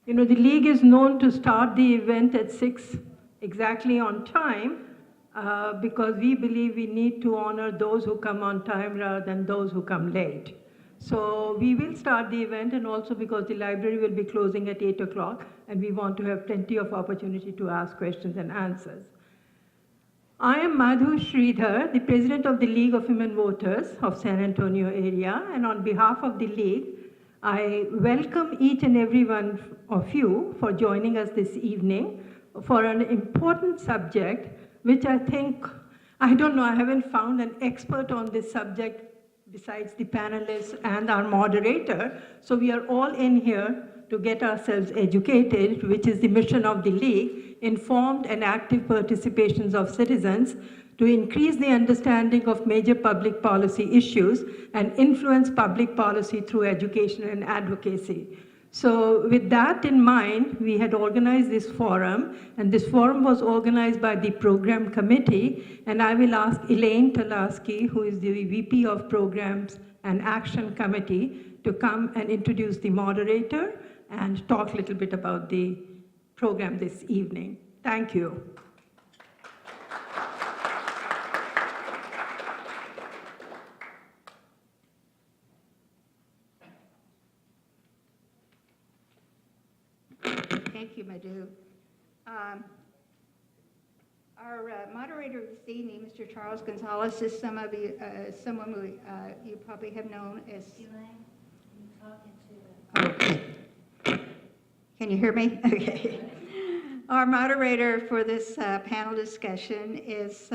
You know, the league is known to start the event at 6 exactly on time because we believe we need to honor those who come on time rather than those who come late. So we will start the event, and also because the library will be closing at 8 o'clock and we want to have plenty of opportunity to ask questions and answers. I am Madhu Sridhar, the president of the League of Women Voters of San Antonio area, and on behalf of the League, I welcome each and every one of you for joining us this evening for an important subject, which I think, I don't know, I haven't found an expert on this subject besides the panelists and our moderator. So we are all in here to get ourselves educated, which is the mission of the League, informed and active participations of citizens to increase the understanding of major public policy issues and influence public policy through education and advocacy. So with that in mind, we had organized this forum, and this forum was organized by the program committee, and I will ask Elaine Talasky, who is the VP of Programs and Action Committee, to come and introduce the moderator and talk a little bit about the program this evening. Thank you. Thank you, Madhu. Our moderator this evening, Mr. Charles Gonzalez, is someone who you probably have known as... Elaine, you talking to Oh. Can you hear me? Okay. Our moderator for this panel discussion is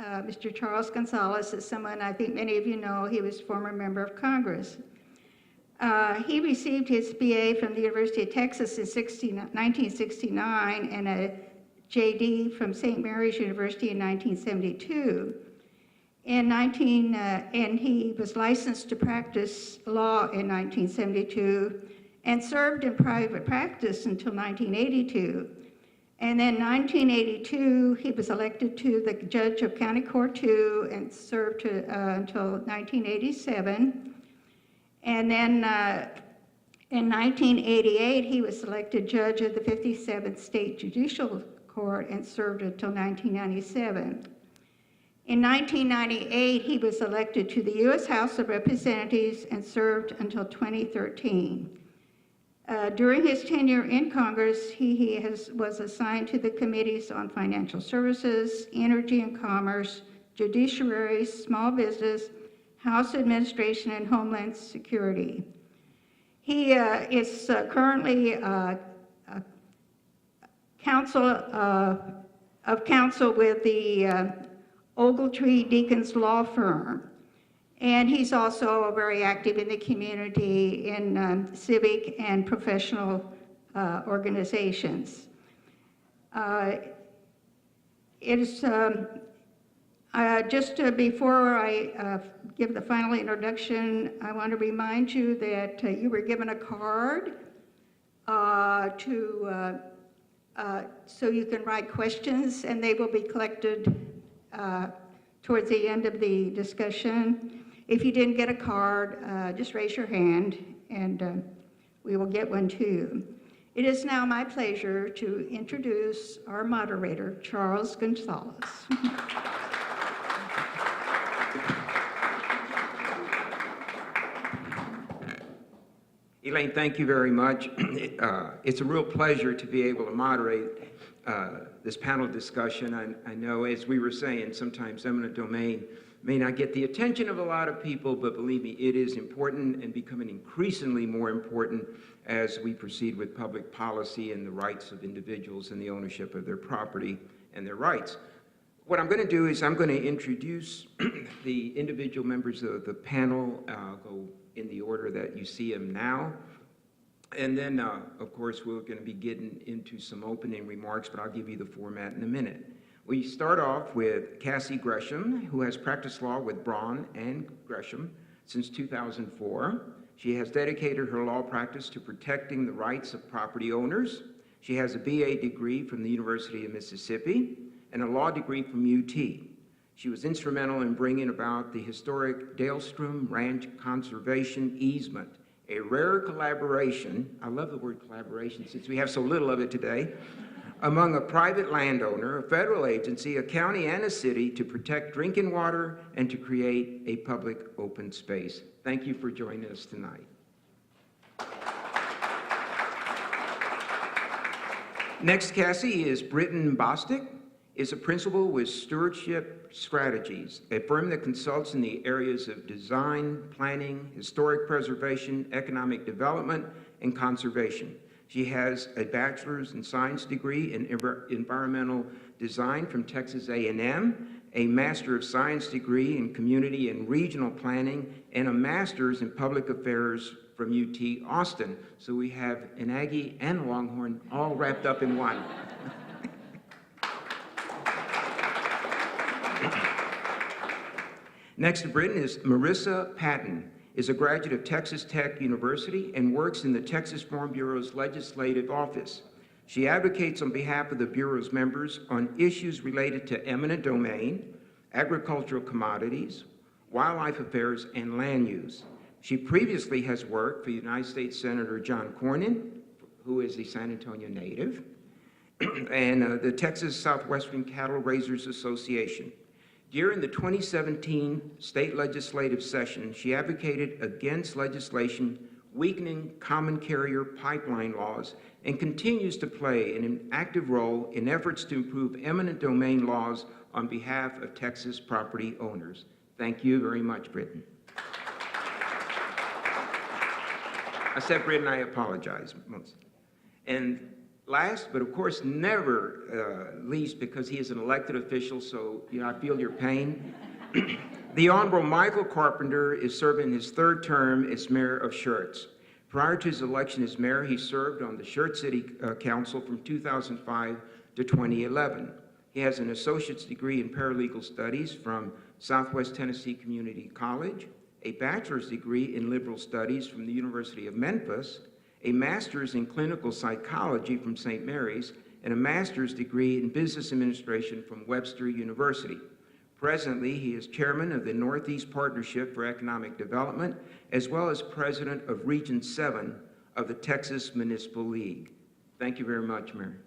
Mr. Charles Gonzalez, is someone I think many of you know. He was former member of Congress. He received his BA from the University of Texas in 1969 and a JD from St. Mary's University in 1972. And he was licensed to practice law in 1972 and served in private practice until 1982. And then 1982, he was elected to the judge of County Court 2 and served until 1987. And then in 1988, he was elected judge of the 57th State Judicial Court and served until 1997. In 1998, he was elected to the U.S. House of Representatives and served until 2013. During his tenure in Congress, he was assigned to the committees on financial services, energy and commerce, judiciary, small business, House Administration, and Homeland Security. He is currently counsel with the Ogletree Deacons Law Firm. And he's also very active in the community in civic and professional organizations. Before I give the final introduction, I want to remind you that you were given a card so you can write questions, and they will be collected towards the end of the discussion. If you didn't get a card, just raise your hand, and we will get one to you. It is now my pleasure to introduce our moderator, Charles Gonzalez. Elaine, thank you very much. It's a real pleasure to be able to moderate this panel discussion. I know, as we were saying, sometimes eminent domain may not get the attention of a lot of people, but believe me, it is important and becoming increasingly more important as we proceed with public policy and the rights of individuals and the ownership of their property and their rights. What I'm going to do is I'm going to introduce the individual members of the panel. I'll go in the order that you see them now. And then, of course, we're going to be getting into some opening remarks, but I'll give you the format in a minute. We start off with Cassie Gresham, who has practiced law with Braun and Gresham since 2004. She has dedicated her law practice to protecting the rights of property owners. She has a BA degree from the University of Mississippi and a law degree from UT. She was instrumental in bringing about the historic Dalestrom Ranch Conservation Easement a rare collaboration, I love the word collaboration since we have so little of it today, among a private landowner, a federal agency, a county, and a city to protect drinking water and to create a public open space. Thank you for joining us tonight. Next, Cassie is Britin Bostick, is a principal with Stewardship Strategies, a firm that consults in the areas of design, planning, historic preservation, economic development, and conservation. She has a bachelor's in science degree in environmental design from Texas A&M, a master of science degree in community and regional planning, and a master's in public affairs from UT Austin. So we have an Aggie and a Longhorn all wrapped up in one. Next to Britin is Marissa Patton, is a graduate of Texas Tech University and works in the Texas Farm Bureau's legislative office. She advocates on behalf of the Bureau's members on issues related to eminent domain, agricultural commodities, wildlife affairs, and land use. She previously has worked for United States Senator John Cornyn, who is a San Antonio native, and the Texas Southwestern Cattle Raisers Association. During the 2017 state legislative session, she advocated against legislation weakening common carrier pipeline laws and continues to play an active role in efforts to improve eminent domain laws on behalf of Texas property owners. Thank you very much, Britin. I said Britin, I apologize. And last, but of course never least, because he is an elected official, so I feel your pain. The Honorable Michael Carpenter is serving his third term as mayor of Schertz. Prior to his election as mayor, he served on the Schertz City Council from 2005 to 2011. He has an associate's degree in paralegal studies from Southwest Tennessee Community College, a bachelor's degree in liberal studies from the University of Memphis, a master's in clinical psychology from St. Mary's, and a master's degree in business administration from Webster University. Presently, he is chairman of the Northeast Partnership for Economic Development, as well as president of Region 7 of the Texas Municipal League. Thank you very much, Mayor.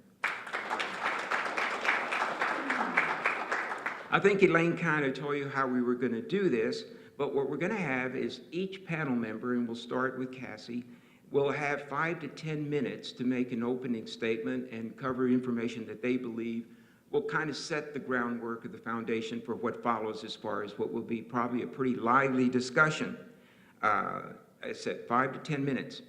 I think Elaine kind of told you how we were going to do this, but what we're going to have is each panel member, and we'll start with Cassie, will have 5 to 10 minutes to make an opening statement and cover information that they believe will kind of set the groundwork of the foundation for what follows as far as what will be probably a pretty lively discussion. I said 5 to 10 minutes.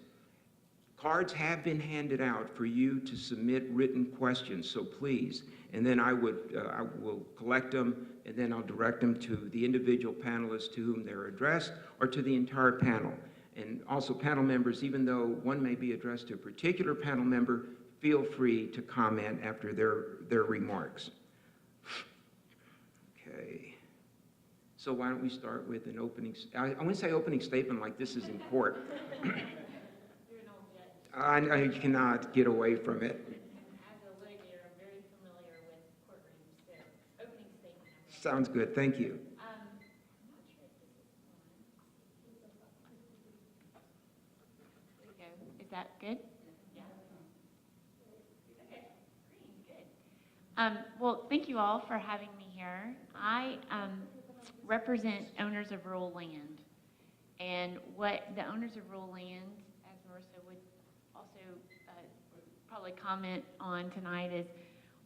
Cards have been handed out for you to submit written questions, so please. And then I will collect them, and then I'll direct them to the individual panelists to whom they're addressed, or to the entire panel. And also panel members, even though one may be addressed to a particular panel member, feel free to comment after their remarks. Okay. So why don't we start with an opening, I want to say opening statement like this is in court. I cannot get away from it. As a litigator, I'm very familiar with courtrooms, so opening statement. Sounds good, thank you. I'm not sure if this is on. There we go. Is that good? Yeah. Okay. Green, good. Well, thank you all for having me here. I represent owners of rural land, and what the owners of rural land, as Marissa would also probably comment on tonight, is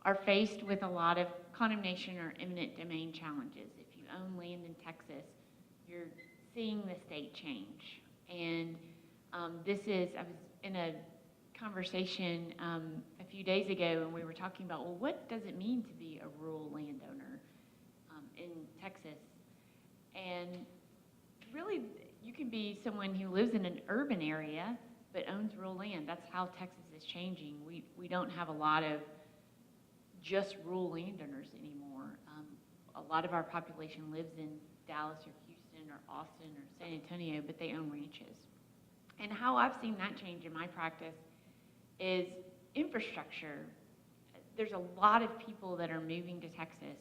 are faced with a lot of condemnation or eminent domain challenges. If you own land in Texas, you're seeing the state change. And I was in a conversation a few days ago, and we were talking about, well, what does it mean to be a rural landowner in Texas? And really, you can be someone who lives in an urban area but owns rural land. That's how Texas is changing. We don't have a lot of just rural landowners anymore. A lot of our population lives in Dallas or Houston or Austin or San Antonio, but they own ranches. And how I've seen that change in my practice is infrastructure. There's a lot of people that are moving to Texas,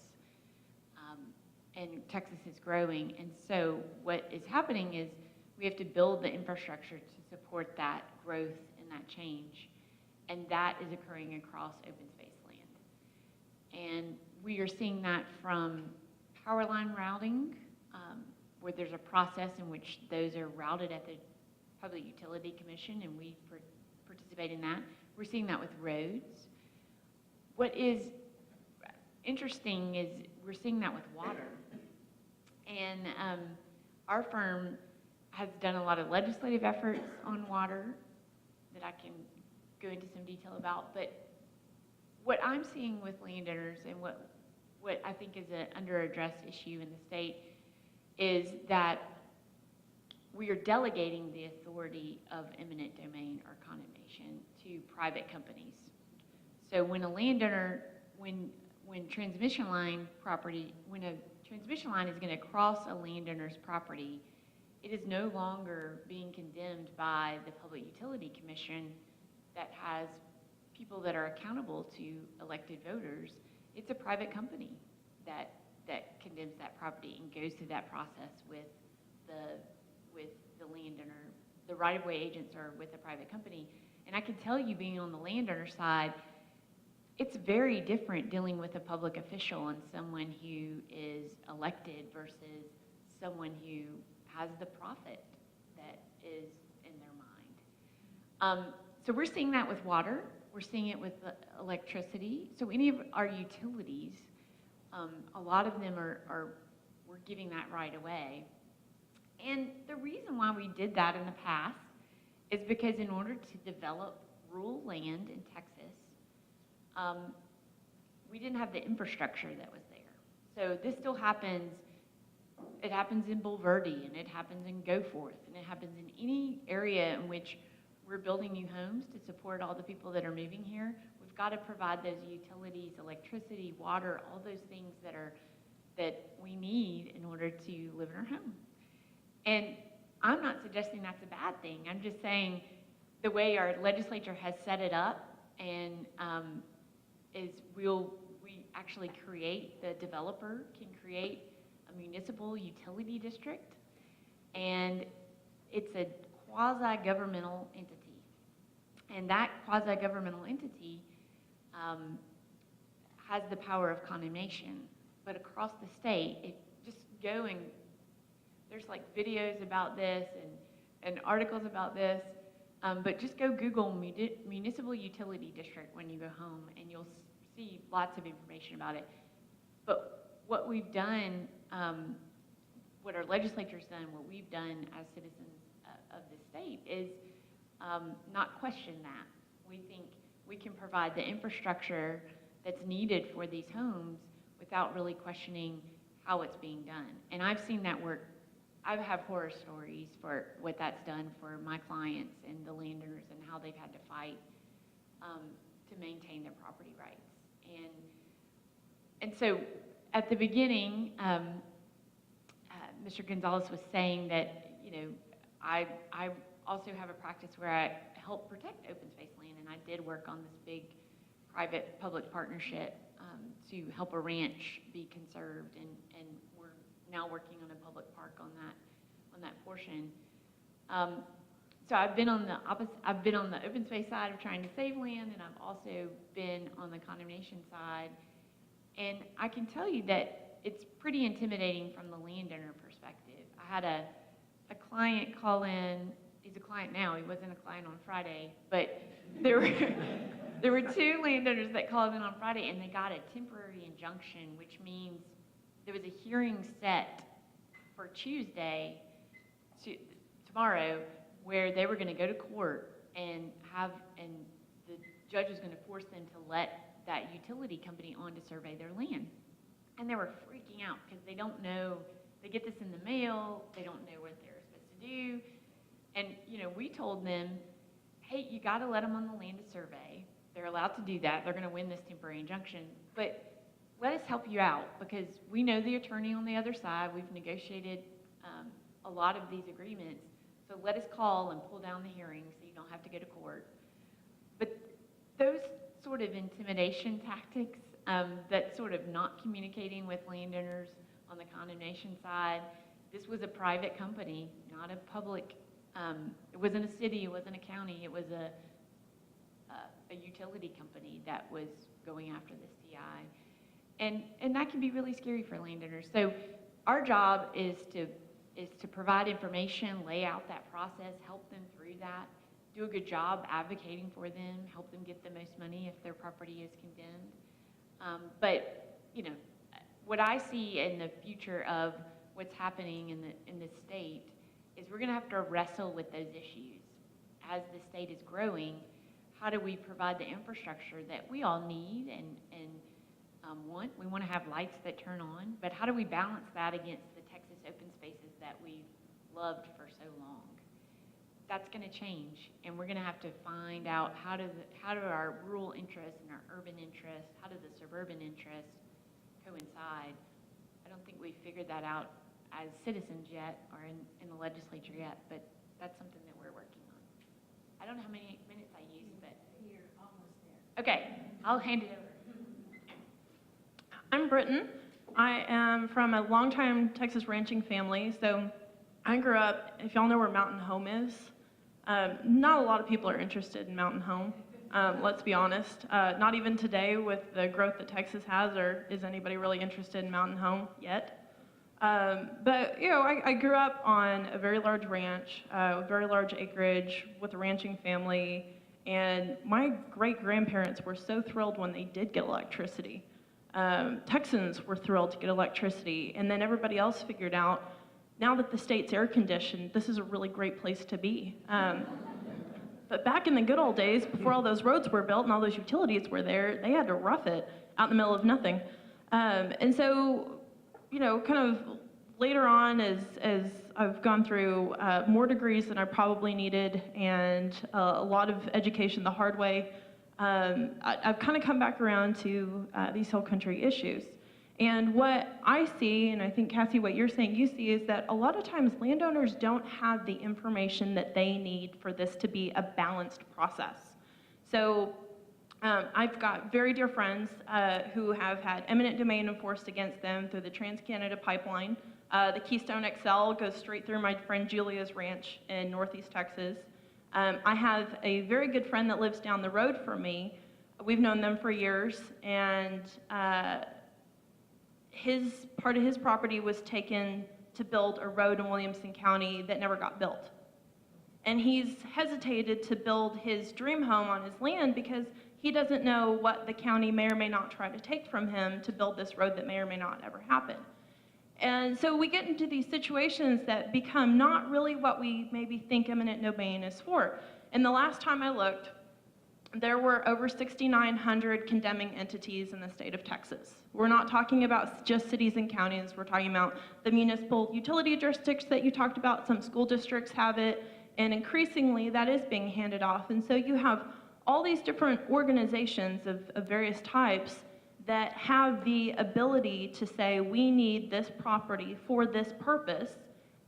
and Texas is growing. And so what is happening is We have to build the infrastructure to support that growth and that change. And that is occurring across open space land. And we are seeing that from power line routing, where there's a process in which those are routed at the Public Utility Commission, and we participate in that. We're seeing that with roads. What is interesting is we're seeing that with water. And our firm has done a lot of legislative efforts on water that I can go into some detail about. But what I'm seeing with landowners and what I think is an under-addressed issue in the state is that we are delegating the authority of eminent domain or condemnation to private companies. So when a landowner, when transmission line property, when a transmission line is going to cross a landowner's property, it is no longer being condemned by the Public Utility Commission that has people that are accountable to elected voters. It's a private company that condemns that property and goes through that process with the landowner. The right-of-way agents are with the private company. And I can tell you, being on the landowner side, it's very different dealing with a public official and someone who is elected versus someone who has the profit that is in their mind. So we're seeing that with water. We're seeing it with electricity. So any of our utilities, a lot of them we're giving that right away. And the reason why we did that in the past is because in order to develop rural land in Texas, we didn't have the infrastructure that was there. So this still happens. It happens in Bulverde, and it happens in Goforth, and it happens in any area in which we're building new homes to support all the people that are moving here. We've got to provide those utilities, electricity, water, all those things that we need in order to live in our home. And I'm not suggesting that's a bad thing. I'm just saying the way our legislature has set it up and is we actually create, the developer can create a municipal utility district, and it's a quasi-governmental entity. And that quasi-governmental entity has the power of condemnation. But across the state, there's like videos about this and articles about this, but just go Google municipal utility district when you go home, and you'll see lots of information about it. But what we've done, what our legislature's done, what we've done as citizens of the state is not question that. We think we can provide the infrastructure that's needed for these homes without really questioning how it's being done. And I've seen that work. I have horror stories for what that's done for my clients and the landowners and how they've had to fight to maintain their property rights. And so at the beginning, Mr. Gonzalez was saying that, I also have a practice where I help protect open space land, and I did work on this big private-public partnership to help a ranch be conserved, and we're now working on a public park on that portion. So I've been on the open space side of trying to save land, and I've also been on the condemnation side. And I can tell you that it's pretty intimidating from the landowner perspective. I had a client call in. He's a client now. He wasn't a client on Friday, but there were two landowners that called in on Friday, and they got a temporary injunction, which means there was a hearing set for Tuesday, tomorrow, where they were going to go to court and the judge was going to force them to let that utility company on to survey their land. And they were freaking out because they don't know, they get this in the mail, they don't know what they're supposed to do. And, we told them, hey, you got to let them on the land to survey. They're allowed to do that. They're going to win this temporary injunction. But let us help you out, because we know the attorney on the other side. We've negotiated a lot of these agreements. So let us call and pull down the hearing so you don't have to go to court. But those sort of intimidation tactics, that sort of not communicating with landowners on the condemnation side, this was a private company, not a public, it wasn't a city, it wasn't a county, it was a utility company that was going after the CI. And that can be really scary for landowners. So our job is to provide information, lay out that process, help them through that, do a good job advocating for them, help them get the most money if their property is condemned. But, you know, what I see in the future of what's happening in the state is we're gonna have to wrestle with those issues. As the state is growing, how do we provide the infrastructure that we all need and want? We wanna have lights that turn on, but how do we balance that against the Texas open spaces that we've loved for so long? That's gonna change, and we're gonna have to find out how do our rural interests and our urban interests, how do the suburban interests coincide? I don't think we've figured that out as citizens yet, or in the legislature yet, but that's something that we're working on. I don't know how many minutes I used, but you're almost there. Okay, I'll hand it over. I'm Britin. I am from a longtime Texas ranching family. So I grew up, if y'all know where Mountain Home is, not a lot of people are interested in Mountain Home. Let's be honest. Not even today with the growth that Texas has, or is anybody really interested in Mountain Home yet? But, you know, I grew up on a very large ranch, very large acreage with a ranching family, and my great-grandparents were so thrilled when they did get electricity. Texans were thrilled to get electricity, and then everybody else figured out, now that the state's air-conditioned, this is a really great place to be. But back in the good old days, before all those roads were built and all those utilities were there, they had to rough it out in the middle of nothing. And so, you know, kind of later on, as I've gone through more degrees than I probably needed and a lot of education the hard way, I've kind of come back around to these hill country issues. And what I see, and I think, Cassie, what you're saying you see, is that a lot of times landowners don't have the information that they need for this to be a balanced process. So I've got very dear friends who have had eminent domain enforced against them through the Trans-Canada Pipeline. The Keystone XL goes straight through my friend Julia's ranch in Northeast Texas. I have a very good friend that lives down the road from me. We've known them for years, and part of his property was taken to build a road in Williamson County that never got built. And he's hesitated to build his dream home on his land because he doesn't know what the county may or may not try to take from him to build this road that may or may not ever happen. And so we get into these situations that become not really what we maybe think eminent domain is for. And the last time I looked, there were over 6,900 condemning entities in the state of Texas. We're not talking about just cities and counties. We're talking about the municipal utility districts that you talked about. Some school districts have it, and increasingly that is being handed off. And so you have all these different organizations of various types that have the ability to say, we need this property for this purpose,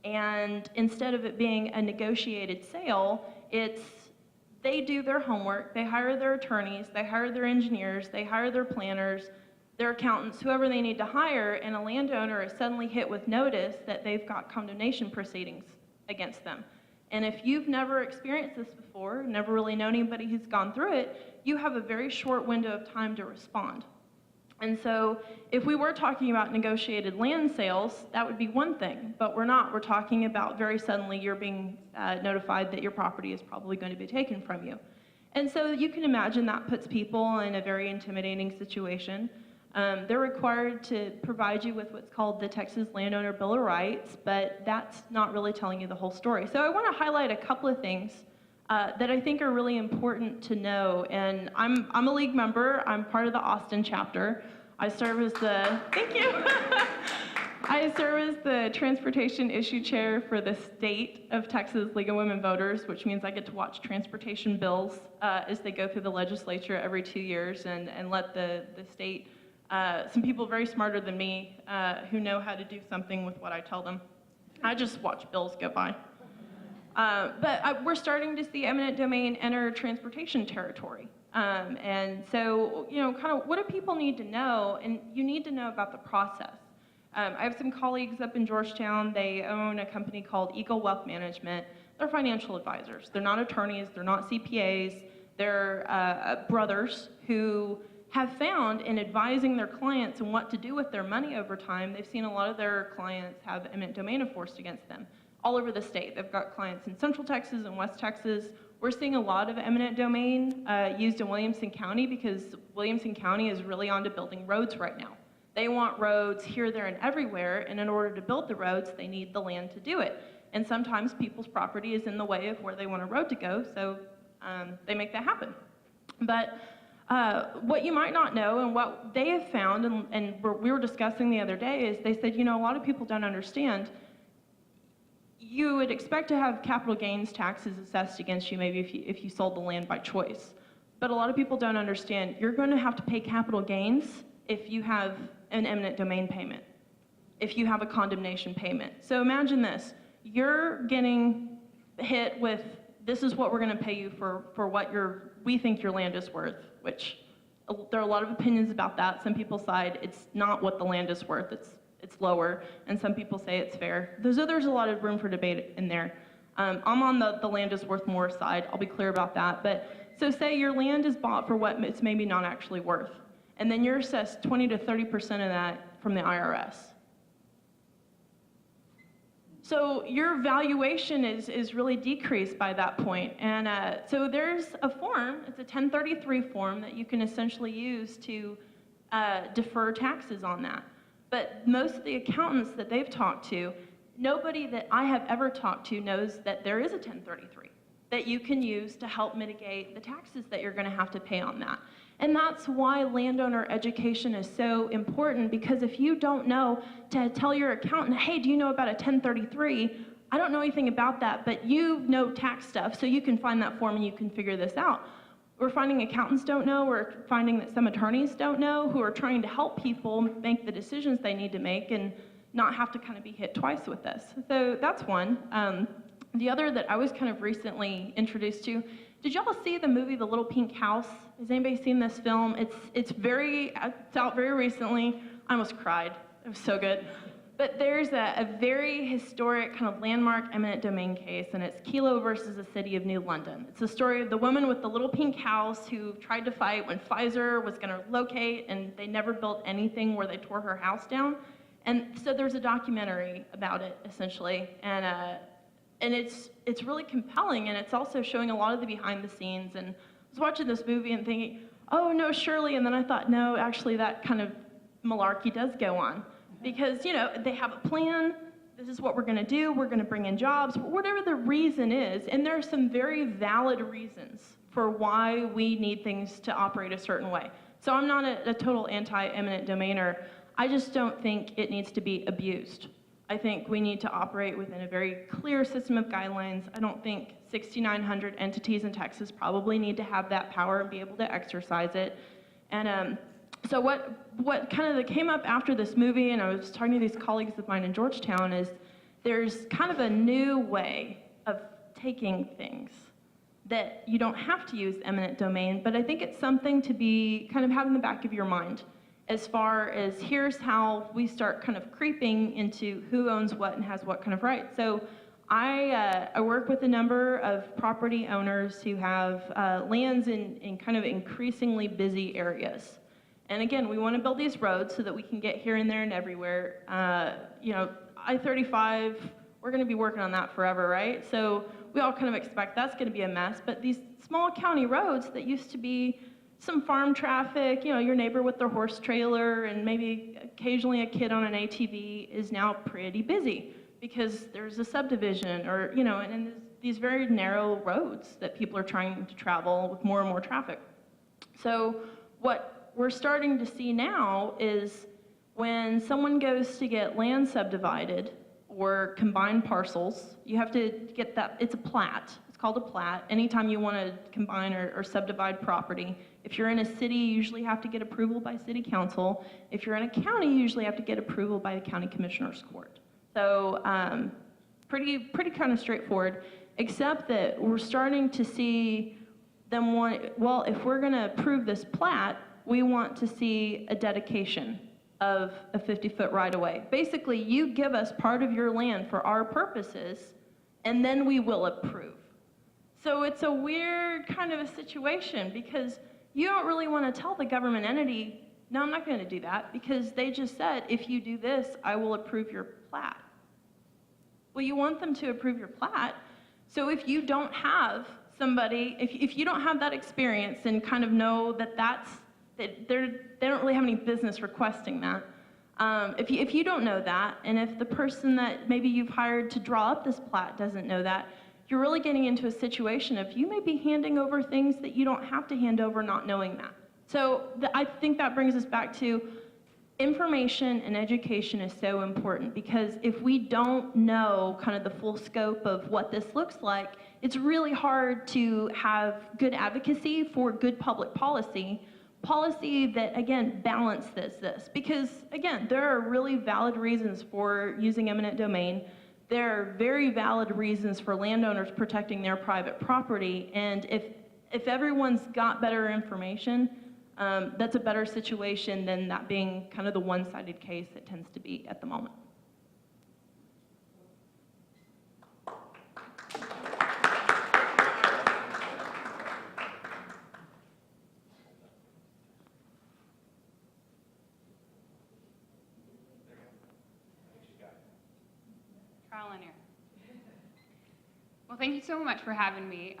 and instead of it being a negotiated sale, they do their homework, they hire their attorneys, they hire their engineers, they hire their planners, their accountants, whoever they need to hire, and a landowner is suddenly hit with notice that they've got condemnation proceedings against them. And if you've never experienced this before, never really known anybody who's gone through it, you have a very short window of time to respond. And so if we were talking about negotiated land sales, that would be one thing, but we're not. We're talking about very suddenly you're being notified that your property is probably going to be taken from you. And so you can imagine that puts people in a very intimidating situation. They're required to provide you with what's called the Texas Landowner Bill of Rights, but that's not really telling you the whole story. So I want to highlight a couple of things that I think are really important to know. And I'm a league member. I'm part of the Austin chapter. I serve as the, thank you. I serve as the transportation issue chair for the state of Texas League of Women Voters, which means I get to watch transportation bills as they go through the legislature every 2 years and let the state, some people very smarter than me who know how to do something with what I tell them. I just watch bills go by. But we're starting to see eminent domain enter transportation territory. And so, you know, kind of what do people need to know? And you need to know about the process. I have some colleagues up in Georgetown. They own a company called Eagle Wealth Management. They're financial advisors. They're not attorneys. They're not CPAs. They're brothers who have found in advising their clients on what to do with their money over time, they've seen a lot of their clients have eminent domain enforced against them all over the state. They've got clients in Central Texas and West Texas. We're seeing a lot of eminent domain used in Williamson County because Williamson County is really onto building roads right now. They want roads here, there, and everywhere, and in order to build the roads, they need the land to do it. And sometimes people's property is in the way of where they want a road to go, so they make that happen. But what you might not know and what they have found, and we were discussing the other day, is they said, you know, a lot of people don't understand. You would expect to have capital gains taxes assessed against you maybe if you sold the land by choice. But a lot of people don't understand. You're going to have to pay capital gains if you have an eminent domain payment, if you have a condemnation payment. So imagine this. You're getting hit with, this is what we're going to pay you for what we think your land is worth, which there are a lot of opinions about that. Some people side it's not what the land is worth, it's lower, and some people say it's fair. There's a lot of room for debate in there. I'm on the land is worth more side, I'll be clear about that. But so say your land is bought for what it's maybe not actually worth, and then you're assessed 20 to 30% of that from the IRS. So your valuation is really decreased by that point. And so there's a form, it's a 1033 form that you can essentially use to defer taxes on that. But most of the accountants that they've talked to, nobody that I have ever talked to knows that there is a 1033 that you can use to help mitigate the taxes that you're going to have to pay on that. And that's why landowner education is so important, because if you don't know to tell your accountant, hey, do you know about a 1033? I don't know anything about that, but you know tax stuff, so you can find that form and you can figure this out. We're finding accountants don't know, we're finding that some attorneys don't know, who are trying to help people make the decisions they need to make and not have to kind of be hit twice with this. So that's one. The other that I was kind of recently introduced to, did y'all see the movie The Little Pink House? Has anybody seen this film? It's out very recently. I almost cried. It was so good. But there's a very historic kind of landmark eminent domain case, and it's Kelo versus the city of New London. It's the story of the woman with the little pink house who tried to fight when Pfizer was going to locate, and they never built anything where they tore her house down. And so there's a documentary about it, essentially, and it's really compelling, and it's also showing a lot of the behind the scenes. And I was watching this movie and thinking, oh no, surely, and then I thought, no, actually that kind of malarkey does go on. Because, you know, they have a plan, this is what we're going to do, we're going to bring in jobs, whatever the reason is, and there are some very valid reasons for why we need things to operate a certain way. So I'm not a total anti-eminent domainer, I just don't think it needs to be abused. I think we need to operate within a very clear system of guidelines. I don't think 6,900 entities in Texas probably need to have that power and be able to exercise it. And so what kind of came up after this movie, and I was talking to these colleagues of mine in Georgetown, is there's kind of a new way of taking things that you don't have to use eminent domain, but I think it's something to be kind of have in the back of your mind as far as here's how we start kind of creeping into who owns what and has what kind of right. So I work with a number of property owners who have lands in kind of increasingly busy areas. And again, we want to build these roads so that we can get here and there and everywhere. You know, I-35, we're going to be working on that forever, right? So we all kind of expect that's going to be a mess. But these small county roads that used to be some farm traffic, you know, your neighbor with their horse trailer and maybe occasionally a kid on an ATV is now pretty busy because there's a subdivision or, you know, and these very narrow roads that people are trying to travel with more and more traffic. So what we're starting to see now is when someone goes to get land subdivided or combined parcels, you have to get that, it's a plat. It's called a plat. Anytime you want to combine or subdivide property. If you're in a city, you usually have to get approval by city council. If you're in a county, you usually have to get approval by the county commissioner's court. So pretty kind of straightforward, except that we're starting to see them want, well, if we're going to approve this plat, we want to see a dedication. of a 50-foot right-of-way. Basically, you give us part of your land for our purposes, and then we will approve. So it's a weird kind of a situation because you don't really want to tell the government entity, no, I'm not going to do that, because they just said, if you do this, I will approve your plat. Well, you want them to approve your plat, so if you don't have somebody, if you don't have that experience and kind of know that they don't really have any business requesting that, if you don't know that, and if the person that maybe you've hired to draw up this plat doesn't know that, you're really getting into a situation of you may be handing over things that you don't have to hand over not knowing that. So I think that brings us back to information and education is so important, because if we don't know kind of the full scope of what this looks like, it's really hard to have good advocacy for good public policy that, again, balances this. Because, again, there are really valid reasons for using eminent domain. There are very valid reasons for landowners protecting their private property. And if everyone's got better information, that's a better situation than that being kind of the one-sided case it tends to be at the moment. Trial and error. Well, thank you so much for having me.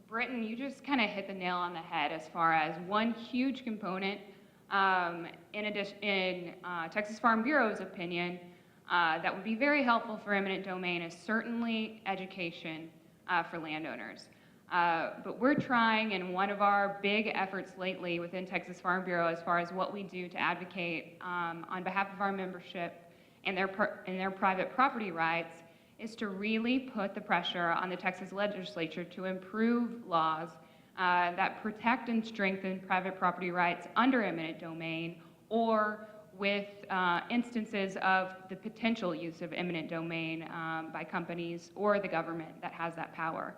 Britin, you just kind of hit the nail on the head as far as one huge component in Texas Farm Bureau's opinion that would be very helpful for eminent domain is certainly education for landowners. But we're trying, in one of our big efforts lately within Texas Farm Bureau, as far as what we do to advocate on behalf of our membership and their private property rights, is to really put the pressure on the Texas legislature to improve laws that protect and strengthen private property rights under eminent domain, or with instances of the potential use of eminent domain by companies or the government that has that power.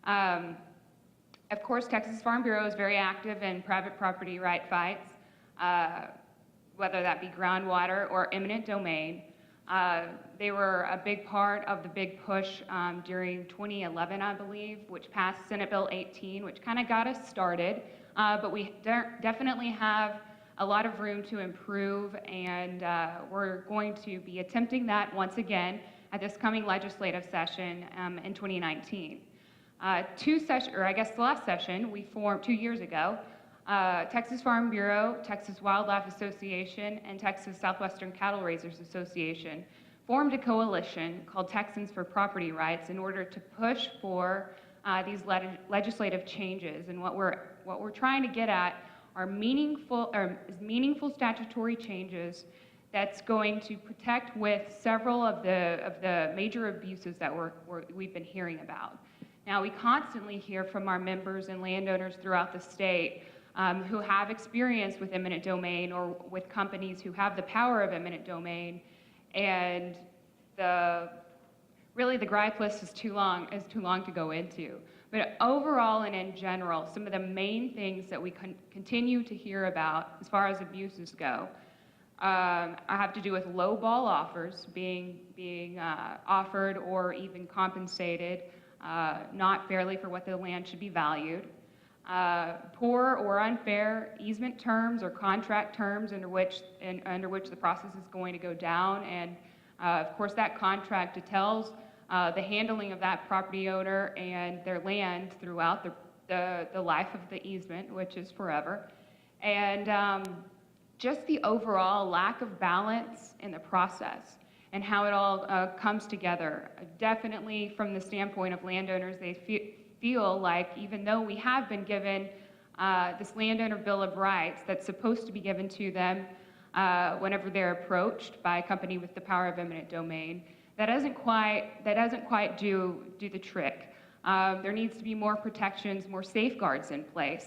Of course, Texas Farm Bureau is very active in private property right fights, whether that be groundwater or eminent domain. They were a big part of the big push during 2011, I believe, which passed Senate Bill 18, which kind of got us started. But we definitely have a lot of room to improve, and we're going to be attempting that once again at this coming legislative session in 2019. The last session, we formed 2 years ago, Texas Farm Bureau, Texas Wildlife Association, and Texas Southwestern Cattle Raisers Association formed a coalition called Texans for Property Rights in order to push for these legislative changes. And what we're trying to get at are meaningful statutory changes that's going to protect with several of the major abuses that we've been hearing about. Now, we constantly hear from our members and landowners throughout the state who have experience with eminent domain or with companies who have the power of eminent domain, and really the gripe list is too long to go into. But overall and in general, some of the main things that we continue to hear about as far as abuses go have to do with low ball offers being offered or even compensated not fairly for what the land should be valued. Poor or unfair easement terms or contract terms under which the process is going to go down, and of course that contract details the handling of that property owner and their land throughout the life of the easement, which is forever, and just the overall lack of balance in the process and how it all comes together. Definitely from the standpoint of landowners, they feel like even though we have been given this landowner bill of rights that's supposed to be given to them whenever they're approached by a company with the power of eminent domain, that doesn't quite do the trick. There needs to be more protections, more safeguards in place.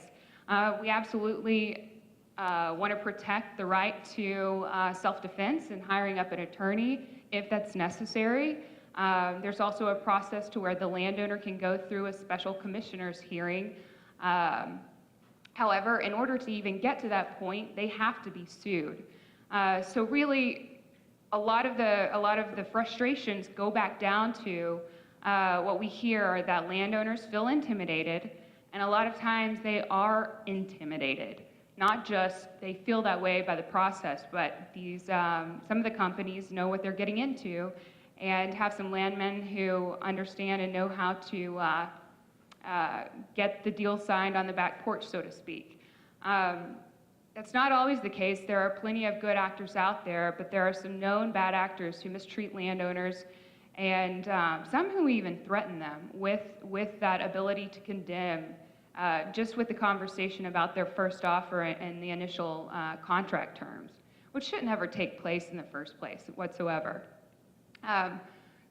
We absolutely want to protect the right to self-defense and hiring up an attorney if that's necessary. There's also a process to where the landowner can go through a special commissioner's hearing However, in order to even get to that point, they have to be sued. So really, a lot of the frustrations go back down to what we hear are that landowners feel intimidated, and a lot of times they are intimidated. Not just they feel that way by the process, but these some of the companies know what they're getting into, and have some landmen who understand and know how to get the deal signed on the back porch, so to speak. That's not always the case. There are plenty of good actors out there, but there are some known bad actors who mistreat landowners, and some who even threaten them with that ability to condemn, just with the conversation about their first offer and the initial contract terms, which shouldn't ever take place in the first place whatsoever.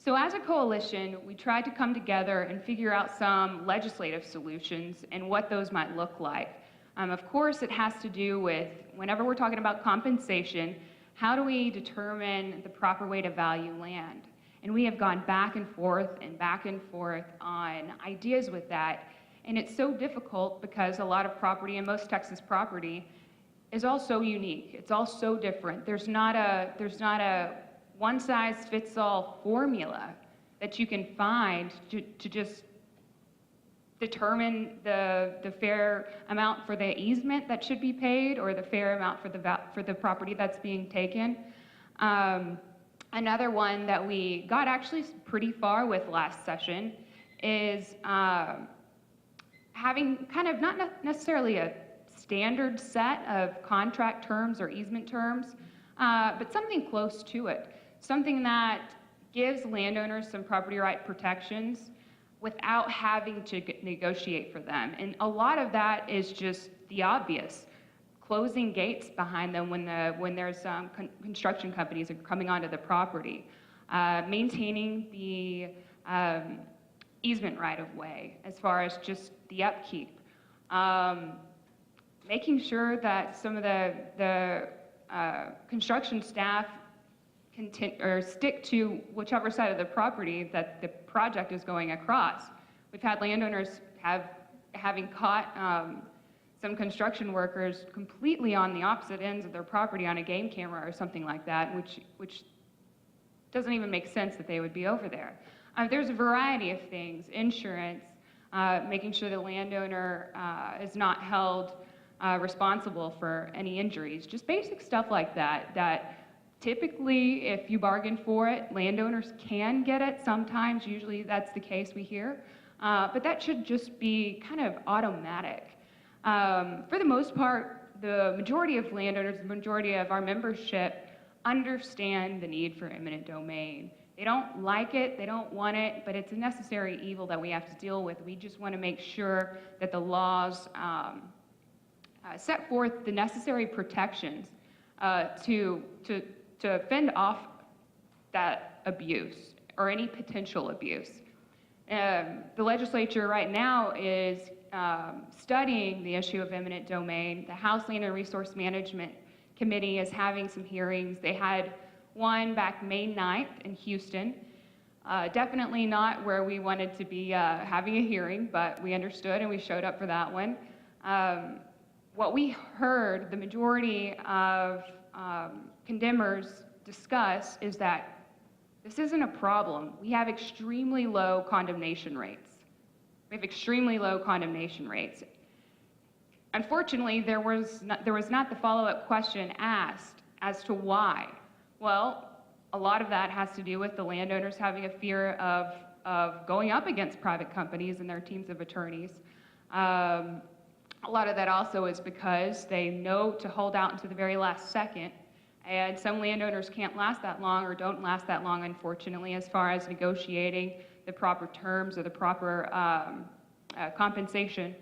So as a coalition, we tried to come together and figure out some legislative solutions and what those might look like. Of course, it has to do with, whenever we're talking about compensation, how do we determine the proper way to value land? And we have gone back and forth on ideas with that. And it's so difficult because a lot of property, and most Texas property, is all so unique. It's all so different. There's not a one-size-fits-all formula that you can find to just determine the fair amount for the easement that should be paid, or the fair amount for the property that's being taken. Another one that we got actually pretty far with last session is having kind of not necessarily a standard set of contract terms or easement terms, but something close to it. Something that gives landowners some property right protections without having to negotiate for them. And a lot of that is just the obvious. Closing gates behind them when there's construction companies are coming onto the property. Maintaining the easement right of way as far as just the upkeep. Making sure that some of the construction staff stick to whichever side of the property that the project is going across. We've had landowners having caught some construction workers completely on the opposite ends of their property on a game camera or something like that, which doesn't even make sense that they would be over there. There's a variety of things: insurance, making sure the landowner is not held responsible for any injuries, just basic stuff like that typically, if you bargain for it, landowners can get it sometimes. Usually that's the case, we hear. But that should just be kind of automatic. For the most part, the majority of landowners, the majority of our membership understand the need for eminent domain. They don't like it, they don't want it, but it's a necessary evil that we have to deal with. We just want to make sure that the laws set forth the necessary protections to fend off that abuse or any potential abuse. The legislature right now is studying the issue of eminent domain. The House Land and Resource Management Committee is having some hearings. They had one back May 9th in Houston. Definitely not where we wanted to be having a hearing, but we understood and we showed up for that one. What we heard the majority of condemners discuss is that this isn't a problem. We have extremely low condemnation rates. We have extremely low condemnation rates. Unfortunately, there was not the follow-up question asked as to why. Well, a lot of that has to do with the landowners having a fear of going up against private companies and their teams of attorneys. A lot of that also is because they know to hold out until the very last second, and some landowners can't last that long or don't last that long, unfortunately, as far as negotiating the proper terms or the proper compensation.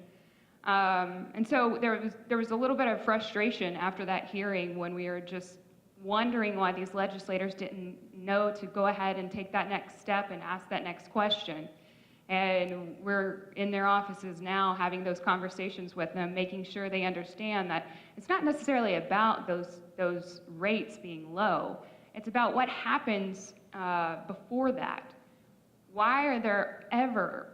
And so there was a little bit of frustration after that hearing when we were just wondering why these legislators didn't know to go ahead and take that next step and ask that next question. And we're in their offices now having those conversations with them, making sure they understand that it's not necessarily about those rates being low. It's about what happens before that. Why are there ever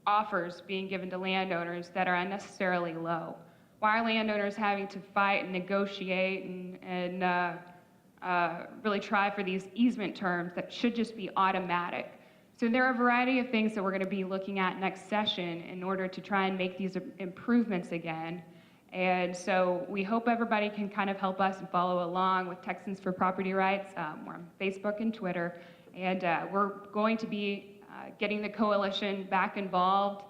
offers being given to landowners that are unnecessarily low? why are landowners having to fight and negotiate and really try for these easement terms that should just be automatic? So there are a variety of things that we're going to be looking at next session in order to try and make these improvements again. And so we hope everybody can kind of help us and follow along with Texans for Property Rights. We're on Facebook and Twitter, and we're going to be getting the coalition back involved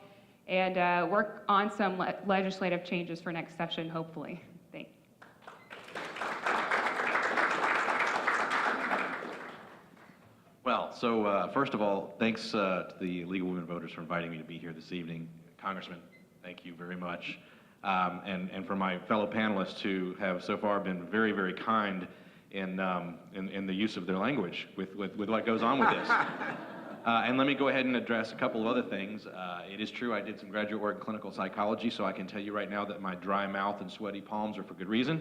and work on some legislative changes for next session, hopefully. Thanks. Well, so first of all, thanks to the League of Women Voters for inviting me to be here this evening. Congressman, thank you very much. And for my fellow panelists who have so far been very, very kind in the use of their language with what goes on with this. And let me go ahead and address a couple of other things. It is true I did some graduate work in clinical psychology, so I can tell you right now that my dry mouth and sweaty palms are for good reason.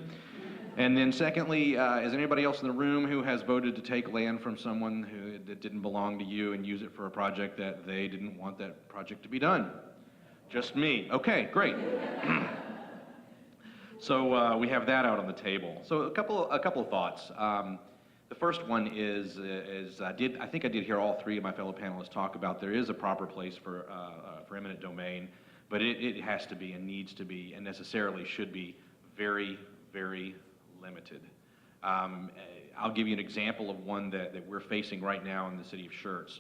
And then secondly, is anybody else in the room who has voted to take land from someone that didn't belong to you and use it for a project that they didn't want that project to be done? Just me. Okay, great. So we have that out on the table. So a couple of thoughts. The first one is I think I did hear all three of my fellow panelists talk about there is a proper place for eminent domain, but it has to be and needs to be and necessarily should be very, very limited. I'll give you an example of one that we're facing right now in the city of Schertz.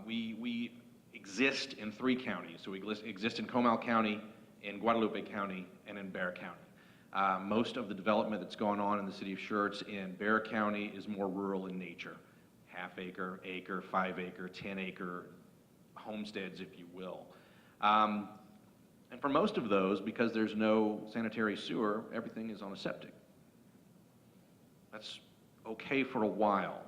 We exist in 3 counties. So we exist in Comal County, in Guadalupe County, and in Bexar County. Most of the development that's gone on in the city of Schertz in Bexar County is more rural in nature. Half-acre, acre, 5-acre, 10-acre homesteads, if you will. And for most of those, because there's no sanitary sewer, everything is on a septic. That's okay for a while.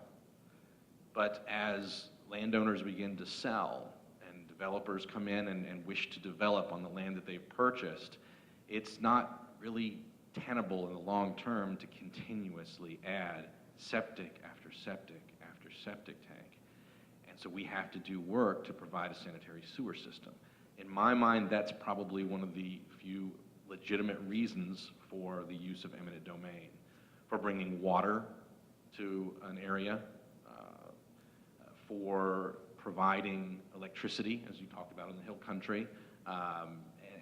But as landowners begin to sell and developers come in and wish to develop on the land that they've purchased, it's not really tenable in the long term to continuously add septic after septic after septic tank. And so we have to do work to provide a sanitary sewer system. In my mind, that's probably one of the few legitimate reasons for the use of eminent domain, for bringing water to an area, for providing electricity, as you talked about in the Hill Country,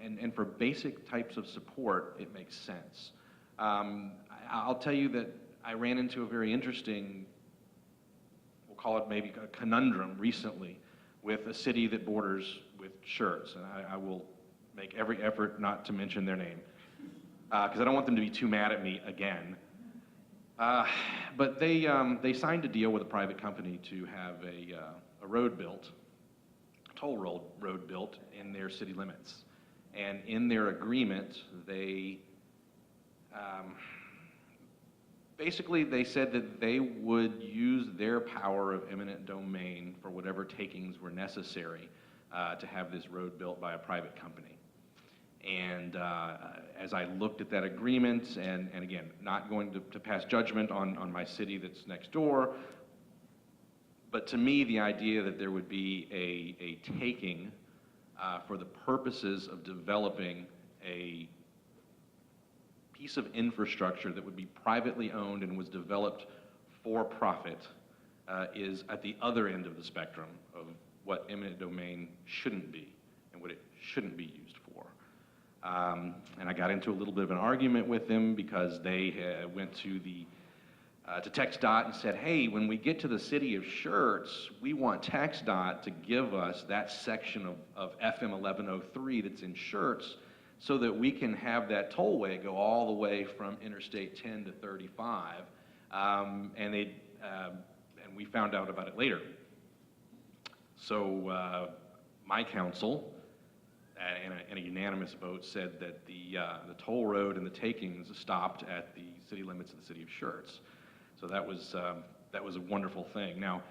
and for basic types of support, it makes sense. I'll tell you that I ran into a very interesting, we'll call it maybe a conundrum recently, with a city that borders with Schertz, and I will make every effort not to mention their name, because I don't want them to be too mad at me again. But they signed a deal with a private company to have a road built, a toll road built in their city limits. And in their agreement, they basically they said that they would use their power of eminent domain for whatever takings were necessary to have this road built by a private company. And as I looked at that agreement, and again, not going to pass judgment on my city that's next door, but to me, the idea that there would be a taking for the purposes of developing a piece of infrastructure that would be privately owned and was developed for profit is at the other end of the spectrum of what eminent domain shouldn't be and what it shouldn't be used for. And I got into a little bit of an argument with them because they went to TxDOT and said, hey, when we get to the city of Schertz, we want TxDOT to give us that section of FM 1103 that's in Schertz so that we can have that tollway go all the way from Interstate 10 to 35. And we found out about it later. So my council, in a unanimous vote, said that the toll road and the takings stopped at the city limits of the city of Schertz. So that was a wonderful thing. Now,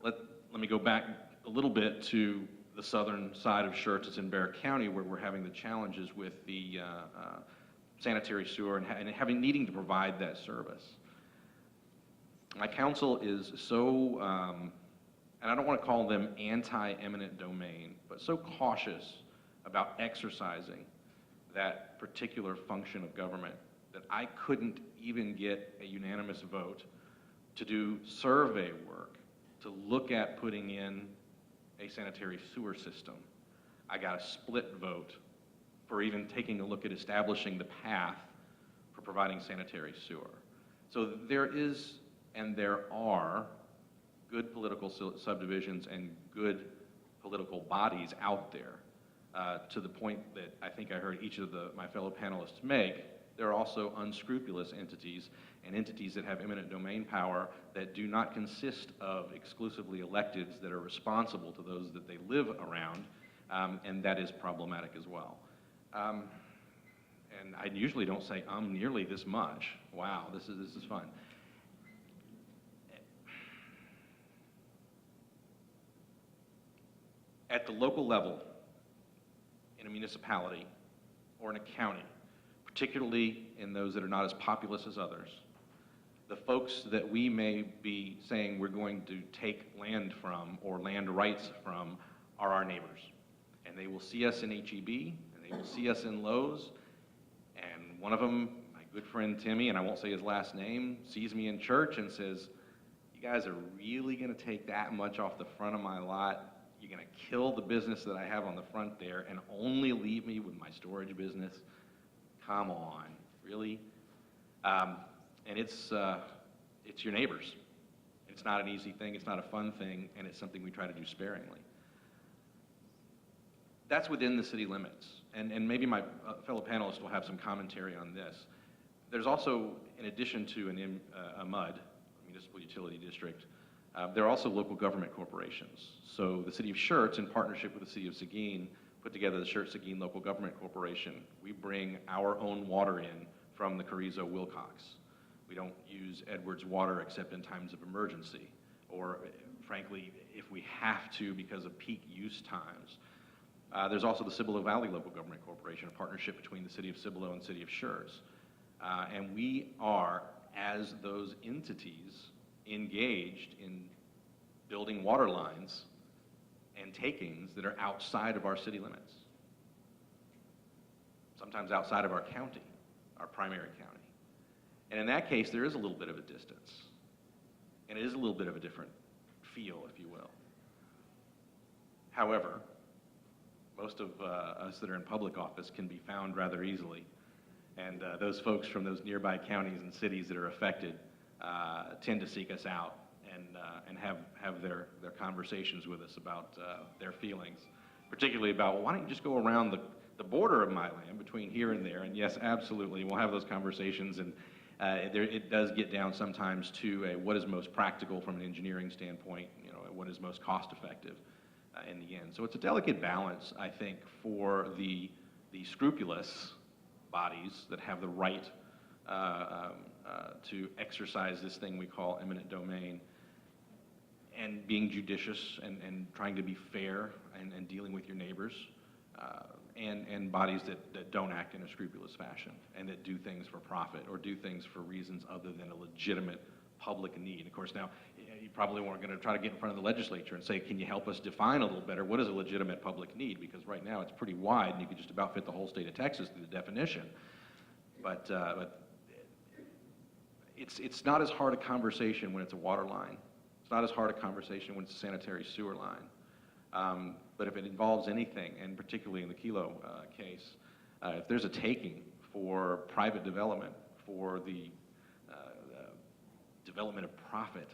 let me go back a little bit to the southern side of Schertz. It's in Bexar County, where we're having the challenges with the sanitary sewer and needing to provide that service. My council is so, and I don't want to call them anti-eminent domain, but so cautious about exercising that particular function of government that I couldn't even get a unanimous vote to do survey work, to look at putting in a sanitary sewer system. I got a split vote for even taking a look at establishing the path for providing sanitary sewer. So there is, and there are, good political subdivisions and good political bodies out there. To the point that I think I heard each of my fellow panelists make, there are also unscrupulous entities and entities that have eminent domain power that do not consist of exclusively electeds that are responsible to those that they live around, and that is problematic as well. And I usually don't say nearly this much. Wow, this is fun. At the local level, in a municipality or in a county, particularly in those that are not as populous as others, the folks that we may be saying we're going to take land from or land rights from are our neighbors. And they will see us in HEB, and they will see us in Lowe's, and one of them, my good friend Timmy, and I won't say his last name, sees me in church and says, "You guys are really gonna take that much off the front of my lot? You're gonna kill the business that I have on the front there and only leave me with my storage business? Come on, really?" And it's your neighbors. It's not an easy thing, it's not a fun thing, and it's something we try to do sparingly. That's within the city limits, and maybe my fellow panelists will have some commentary on this. There's also, in addition to a MUD, Municipal Utility District, there are also local government corporations. So the city of Schertz, in partnership with the city of Seguin, put together the Schertz-Seguin Local Government Corporation. We bring our own water in from the Carrizo-Wilcox. We don't use Edwards water except in times of emergency, or frankly, if we have to because of peak use times. There's also the Cibolo Valley Local Government Corporation, a partnership between the city of Cibolo and the city of Schertz. And we are, as those entities, engaged in building water lines and takings that are outside of our city limits. Sometimes outside of our county, our primary county. And in that case, there is a little bit of a distance. And it is a little bit of a different feel, if you will. However, most of us that are in public office can be found rather easily. And those folks from those nearby counties and cities that are affected tend to seek us out and have their conversations with us about their feelings, particularly about, well, why don't you just go around the border of my land between here and there? And yes, absolutely, we'll have those conversations, and it does get down sometimes to what is most practical from an engineering standpoint, what is most cost effective in the end. So it's a delicate balance, I think, for the scrupulous bodies that have the right to exercise this thing we call eminent domain, and being judicious and trying to be fair and dealing with your neighbors, and bodies that don't act in a scrupulous fashion and that do things for profit or do things for reasons other than a legitimate public need. Of course, now, you probably weren't going to try to get in front of the legislature and say, can you help us define a little better what is a legitimate public need? Because right now it's pretty wide and you could just about fit the whole state of Texas through the definition. But it's not as hard a conversation when it's a water line. It's not as hard a conversation when it's a sanitary sewer line. But if it involves anything, and particularly in the Kilo case, if there's a taking for private development, for the development of profit,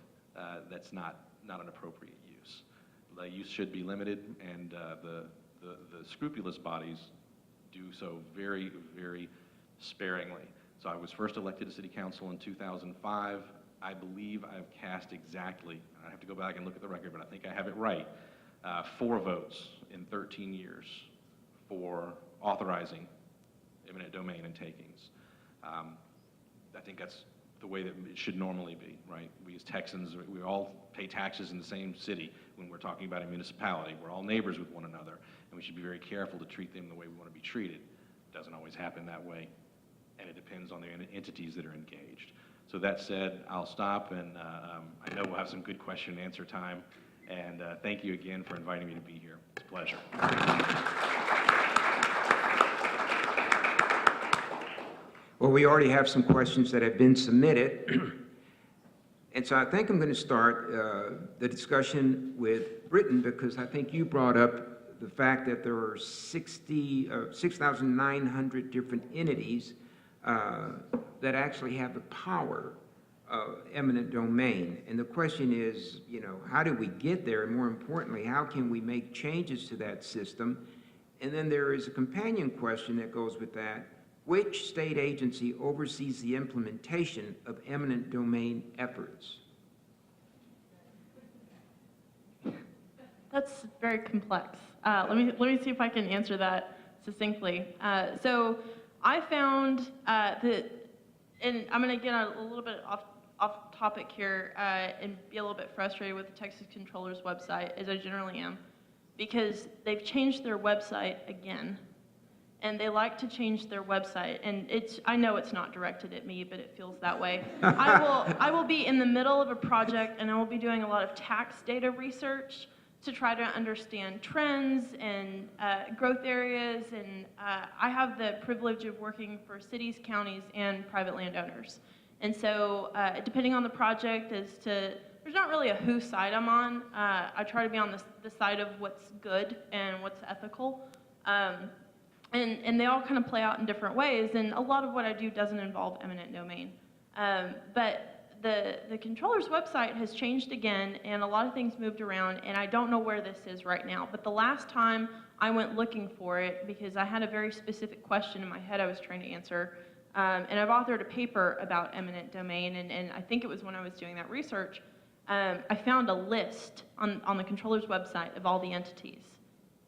that's not an appropriate use. The use should be limited, and the scrupulous bodies do so very, very sparingly. So I was first elected to city council in 2005. I believe I've cast exactly, I have to go back and look at the record, but I think I have it right, 4 votes in 13 years for authorizing eminent domain and takings. I think that's the way that it should normally be, right? We as Texans, we all pay taxes in the same city when we're talking about a municipality. We're all neighbors with one another, and we should be very careful to treat them the way we want to be treated. It doesn't always happen that way, and it depends on the entities that are engaged. So that said, I'll stop, and I know we'll have some good question and answer time, and thank you again for inviting me to be here. It's a pleasure. Well, we already have some questions that have been submitted. And so I think I'm going to start the discussion with Britin, because I think you brought up the fact that there are 6,900 different entities that actually have the power of eminent domain. And the question is, you know, how do we get there? And more importantly, how can we make changes to that system? And then there is a companion question that goes with that. Which state agency oversees the implementation of eminent domain efforts? That's very complex. Let me see if I can answer that succinctly. So I found that, and I'm going to get a little bit off topic here and be a little bit frustrated with the Texas Controller's website, as I generally am, because they've changed their website again. And they like to change their website, and I know it's not directed at me, but it feels that way. I will be in the middle of a project, and I will be doing a lot of tax data research to try to understand trends and growth areas, and I have the privilege of working for cities, counties, and private landowners. And so depending on the project there's not really a whose side I'm on. I try to be on the side of what's good and what's ethical. And they all kind of play out in different ways, and a lot of what I do doesn't involve eminent domain. But the controller's website has changed again, and a lot of things moved around, and I don't know where this is right now. But the last time I went looking for it, because I had a very specific question in my head I was trying to answer, and I've authored a paper about eminent domain, and I think it was when I was doing that research, I found a list on the controller's website of all the entities.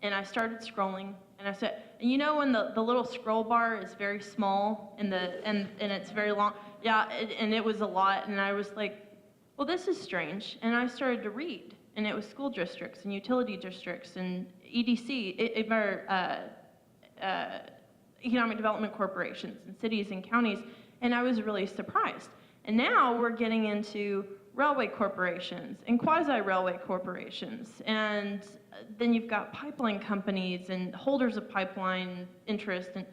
And I started scrolling, and I said, and you know when the little scroll bar is very small and it's very long? Yeah, and it was a lot, and I was like, well, this is strange. And I started to read, and it was school districts and utility districts and EDC, economic development corporations and cities and counties, and I was really surprised. And now we're getting into railway corporations and quasi-railway corporations, and then you've got pipeline companies and holders of pipeline interest, and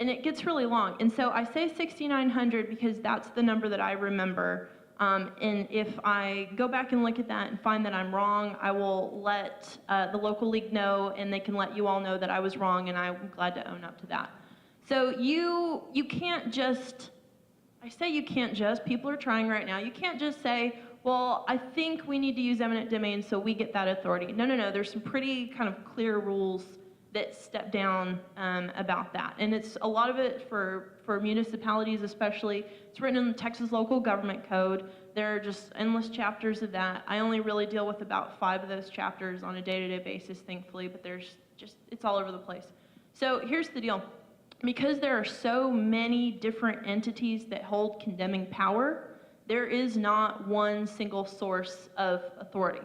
it gets really long. And so I say 6,900 because that's the number that I remember. And if I go back and look at that and find that I'm wrong, I will let the local league know, and they can let you all know that I was wrong, and I'm glad to own up to that. So you can't just, I say you can't just, people are trying right now, you can't just say, well, I think we need to use eminent domain so we get that authority. No, there's some pretty kind of clear rules that step down about that. And it's a lot of it for municipalities especially. It's written in the Texas Local Government Code. There are just endless chapters of that. I only really deal with about 5 of those chapters on a day-to-day basis, thankfully, but it's all over the place. So here's the deal. Because there are so many different entities that hold condemning power, there is not one single source of authority,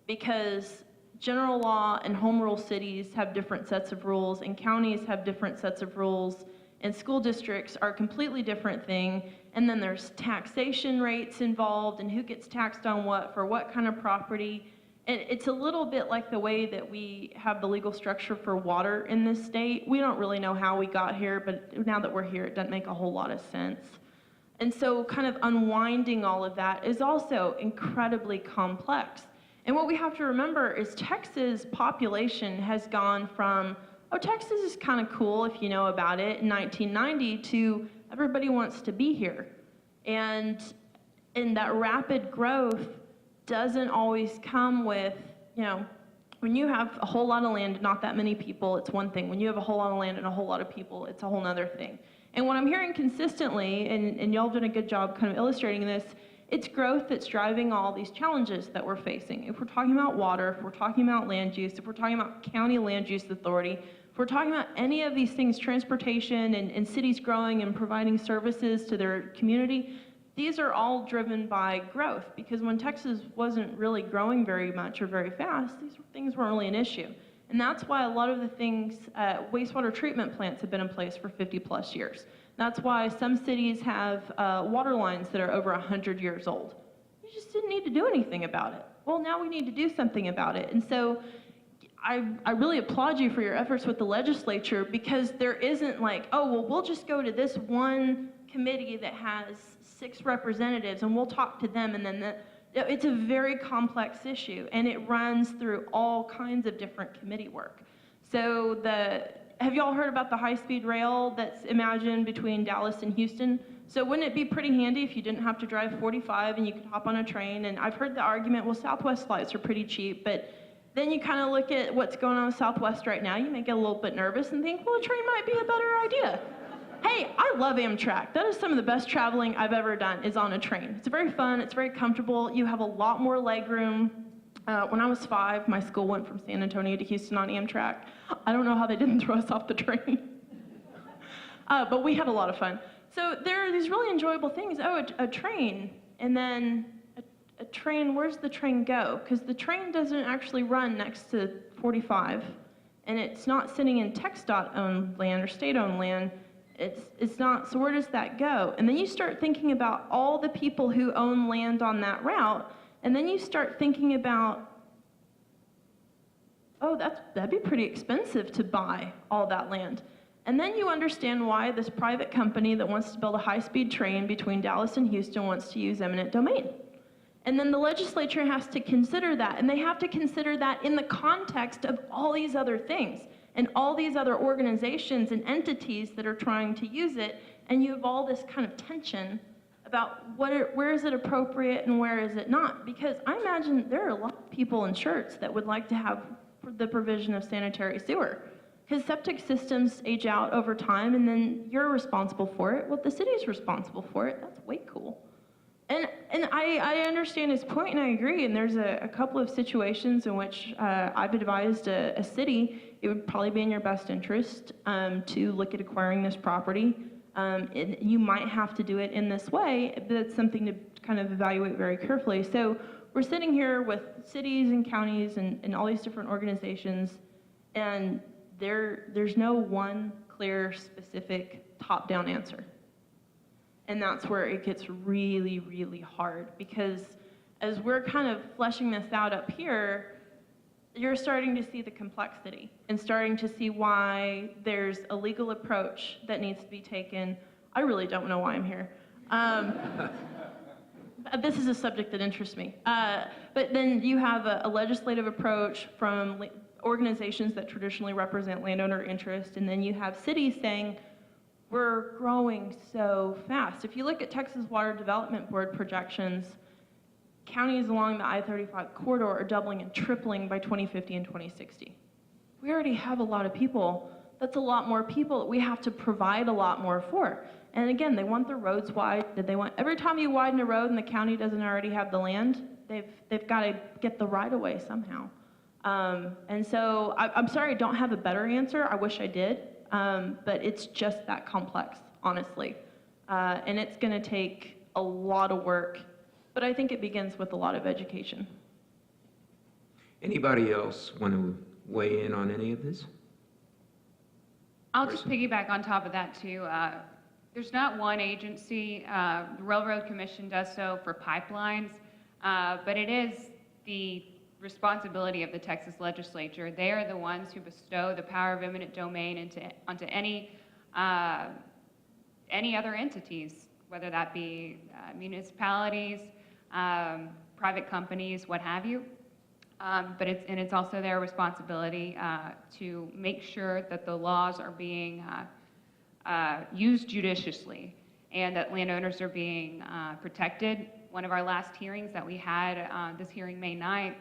because general law and home rule cities have different sets of rules, and counties have different sets of rules, and school districts are a completely different thing, and then there's taxation rates involved, and who gets taxed on what for what kind of property. And it's a little bit like the way that we have the legal structure for water in this state. We don't really know how we got here, but now that we're here, it doesn't make a whole lot of sense. And so kind of unwinding all of that is also incredibly complex. And what we have to remember is Texas' population has gone from, oh, Texas is kind of cool if you know about it, in 1990 to everybody wants to be here. And that rapid growth doesn't always come with, when you have a whole lot of land and not that many people, it's one thing. When you have a whole lot of land and a whole lot of people, it's a whole nother thing. And what I'm hearing consistently, and y'all done a good job kind of illustrating this, it's growth that's driving all these challenges that we're facing. If we're talking about water, if we're talking about land use, if we're talking about county land use authority, if we're talking about any of these things, transportation and cities growing and providing services to their community, these are all driven by growth, because when Texas wasn't really growing very much or very fast, these things weren't really an issue. And that's why a lot of the things, wastewater treatment plants have been in place for 50 plus years. That's why some cities have water lines that are over 100 years old. You just didn't need to do anything about it. Well, now we need to do something about it. And so I really applaud you for your efforts with the legislature, because there isn't like, oh, well, we'll just go to this one committee that has 6 representatives, and we'll talk to them, and then it's a very complex issue, and it runs through all kinds of different committee work. So have y'all heard about the high-speed rail that's imagined between Dallas and Houston? So wouldn't it be pretty handy if you didn't have to drive 45 and you could hop on a train? And I've heard the argument, well, Southwest flights are pretty cheap, but then you kind of look at what's going on with Southwest right now, you may get a little bit nervous and think, well, a train might be a better idea. Hey, I love Amtrak. That is some of the best traveling I've ever done is on a train. It's very fun, it's very comfortable, you have a lot more leg room. When I was 5, my school went from San Antonio to Houston on Amtrak. I don't know how they didn't throw us off the train. But we had a lot of fun. So there are these really enjoyable things. Oh, a train, and then a train, where's the train go? Because the train doesn't actually run next to 45, and it's not sitting in TxDOT-owned land or state-owned land. It's not, so where does that go? And then you start thinking about all the people who own land on that route, and then you start thinking about, oh, that'd be pretty expensive to buy all that land. And then you understand why this private company that wants to build a high-speed train between Dallas and Houston wants to use eminent domain. And then the legislature has to consider that, and they have to consider that in the context of all these other things, and all these other organizations and entities that are trying to use it, and you have all this kind of tension about where is it appropriate and where is it not. Because I imagine there are a lot of people in Schertz that would like to have the provision of sanitary sewer. Because septic systems age out over time, and then you're responsible for it. Well, the city's responsible for it. That's way cool. And I understand his point, and I agree. And there's a couple of situations in which I've advised a city it would probably be in your best interest to look at acquiring this property. You might have to do it in this way, but it's something to kind of evaluate very carefully. So we're sitting here with cities and counties and all these different organizations, and there's no one clear, specific, top-down answer. And that's where it gets really, really hard, because as we're kind of fleshing this out up here, you're starting to see the complexity and starting to see why there's a legal approach that needs to be taken. I really don't know why I'm here. This is a subject that interests me. But then you have a legislative approach from organizations that traditionally represent landowner interest, and then you have cities saying, we're growing so fast. If you look at Texas Water Development Board projections, counties along the I-35 corridor are doubling and tripling by 2050 and 2060. We already have a lot of people. That's a lot more people that we have to provide a lot more for. And again, they want the roads wide. Every time you widen a road and the county doesn't already have the land, they've got to get the right of way somehow. And so I'm sorry I don't have a better answer. I wish I did. But it's just that complex, honestly. And it's going to take a lot of work, but I think it begins with a lot of education. Anybody else want to weigh in on any of this? I'll just piggyback on top of that, too. There's not one agency. The Railroad Commission does so for pipelines, but it is the responsibility of the Texas legislature. They are the ones who bestow the power of eminent domain onto any other entities, whether that be municipalities, private companies, what have you. But it's also their responsibility to make sure that the laws are being used judiciously and that landowners are being protected. One of our last hearings that we had, this hearing May 9th,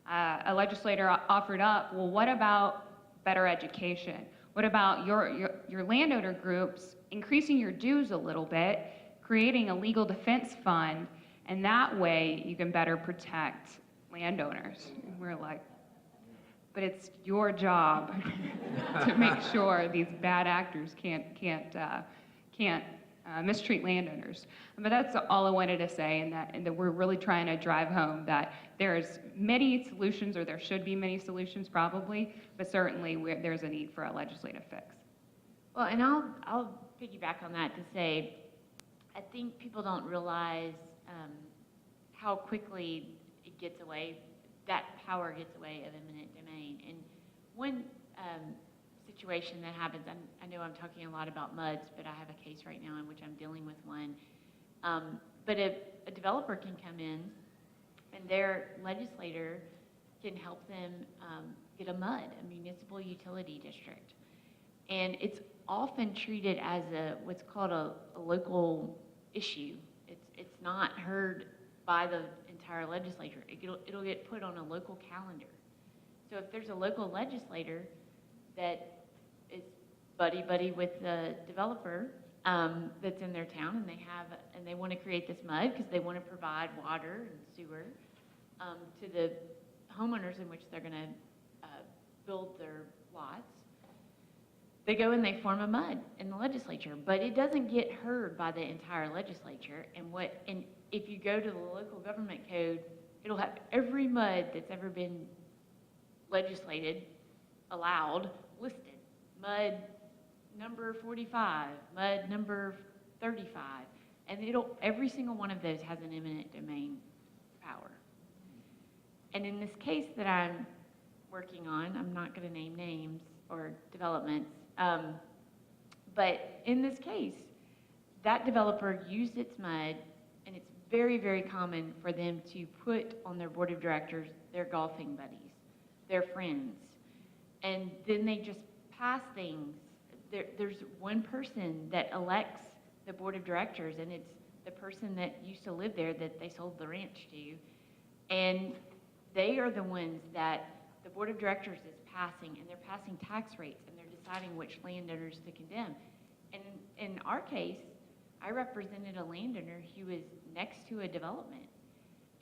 a legislator offered up, well, what about better education? What about your landowner groups increasing your dues a little bit, creating a legal defense fund, and that way you can better protect landowners? And we're like, but it's your job to make sure these bad actors can't mistreat landowners. But that's all I wanted to say, and that we're really trying to drive home that there's many solutions, or there should be many solutions probably, but certainly there's a need for a legislative fix. Well, and I'll piggyback on that to say, I think people don't realize how quickly it gets away, that power gets away of eminent domain. And one situation that happens, I know I'm talking a lot about MUDs, but I have a case right now in which I'm dealing with one. But a developer can come in and their legislator can help them get a MUD, a municipal utility district. And it's often treated as what's called a local issue. It's not heard by the entire legislature. It'll get put on a local calendar. So if there's a local legislator that is buddy-buddy with the developer that's in their town, and they want to create this MUD because they want to provide water and sewer to the homeowners in which they're going to build their lots, they go and they form a MUD in the legislature, but it doesn't get heard by the entire legislature. And if you go to the local government code, it'll have every MUD that's ever been legislated, allowed, listed. MUD number 45, MUD number 35, and every single one of those has an eminent domain power. And in this case that I'm working on, I'm not going to name names or developments, but in this case, that developer used its MUD, and it's very, very common for them to put on their board of directors their golfing buddies, their friends, and then they just pass things. There's one person that elects the board of directors, and it's the person that used to live there that they sold the ranch to, and they are the ones that the board of directors is passing, and they're passing tax rates, and they're deciding which landowners to condemn. And in our case, I represented a landowner who was next to a development.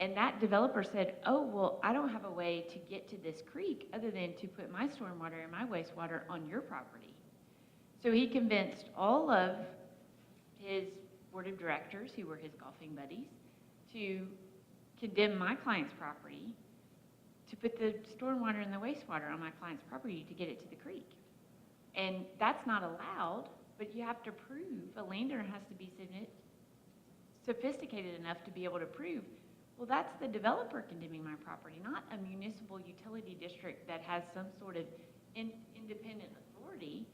And that developer said, oh, well, I don't have a way to get to this creek other than to put my stormwater and my wastewater on your property. So he convinced all of his board of directors, who were his golfing buddies, to condemn my client's property, to put the stormwater and the wastewater on my client's property to get it to the creek. And that's not allowed, but you have to prove, a landowner has to be sophisticated enough to be able to prove, well, that's the developer condemning my property, not a municipal utility district that has some sort of independent authority.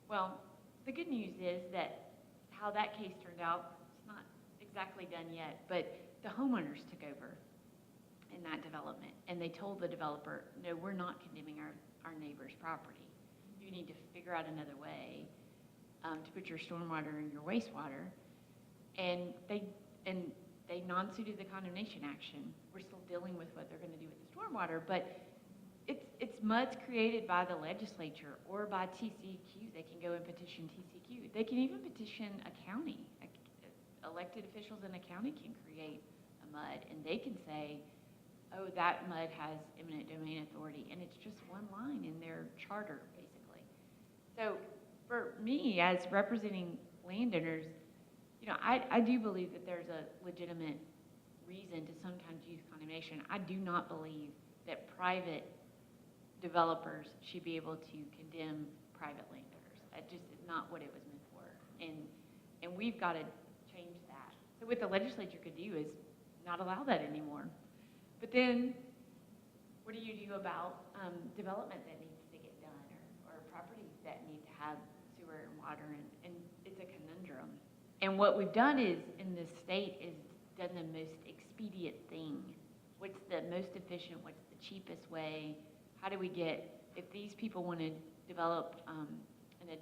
Well, the good news is that how that case turned out, it's not exactly done yet, but the homeowners took over in that development, and they told the developer, no, we're not condemning our neighbor's property. You need to figure out another way to put your stormwater and your wastewater. And they non-suited the condemnation action. We're still dealing with what they're going to do with the stormwater, but it's MUDs created by the legislature or by TCQ. They can go and petition TCQ. They can even petition a county. Elected officials in a county can create a MUD, and they can say, oh, that MUD has eminent domain authority, and it's just one line in their charter, basically. So for me, as representing landowners, you know, I do believe that there's a legitimate reason to sometimes use condemnation. I do not believe that private developers should be able to condemn private landowners. That just is not what it was meant for. And we've got to change that. So what the legislature could do is not allow that anymore. But then, what do you do about development that needs to get done, or properties that need to have sewer and water, and it's a conundrum. And what we've done is, in this state, is done the most expedient thing. What's the most efficient, what's the cheapest way? How do we get, if these people want to develop in a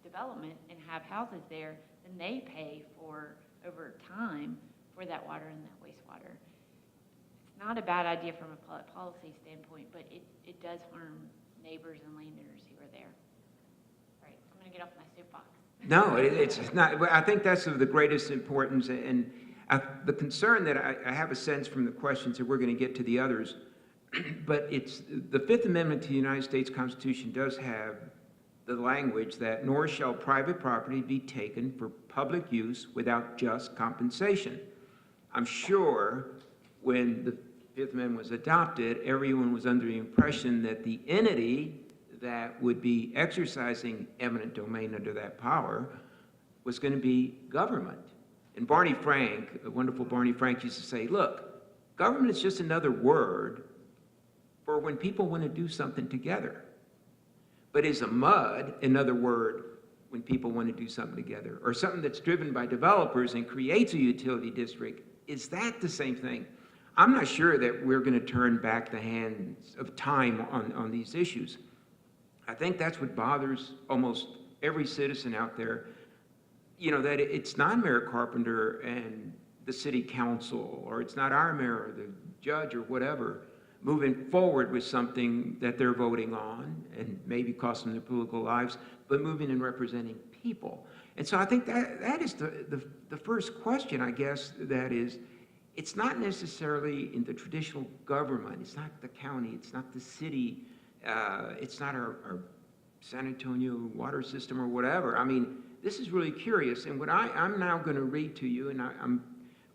development and have houses there, then they pay for, over time, for that water and that wastewater. Not a bad idea from a public policy standpoint, but it does harm neighbors and landowners who are there. Right, I'm going to get off my soapbox. No, it's not. I think that's of the greatest importance, and the concern that I have a sense from the questions that we're going to get to the others, but it's the Fifth Amendment to the United States Constitution does have the language that nor shall private property be taken for public use without just compensation. I'm sure when the Fifth Amendment was adopted, everyone was under the impression that the entity that would be exercising eminent domain under that power was going to be government. And Barney Frank, the wonderful Barney Frank, used to say, look, government is just another word for when people want to do something together. But is a mud another word when people want to do something together? Or something that's driven by developers and creates a utility district, is that the same thing? I'm not sure that we're going to turn back the hands of time on these issues. I think that's what bothers almost every citizen out there, you know, that it's not Mayor Carpenter and the city council, or it's not our mayor or the judge or whatever, moving forward with something that they're voting on and maybe costing their political lives, but moving and representing people. And so I think that is the first question, I guess, that is, it's not necessarily in the traditional government. It's not the county. It's not the city. It's not our San Antonio water system or whatever. I mean, this is really curious. And what I'm now going to read to you, and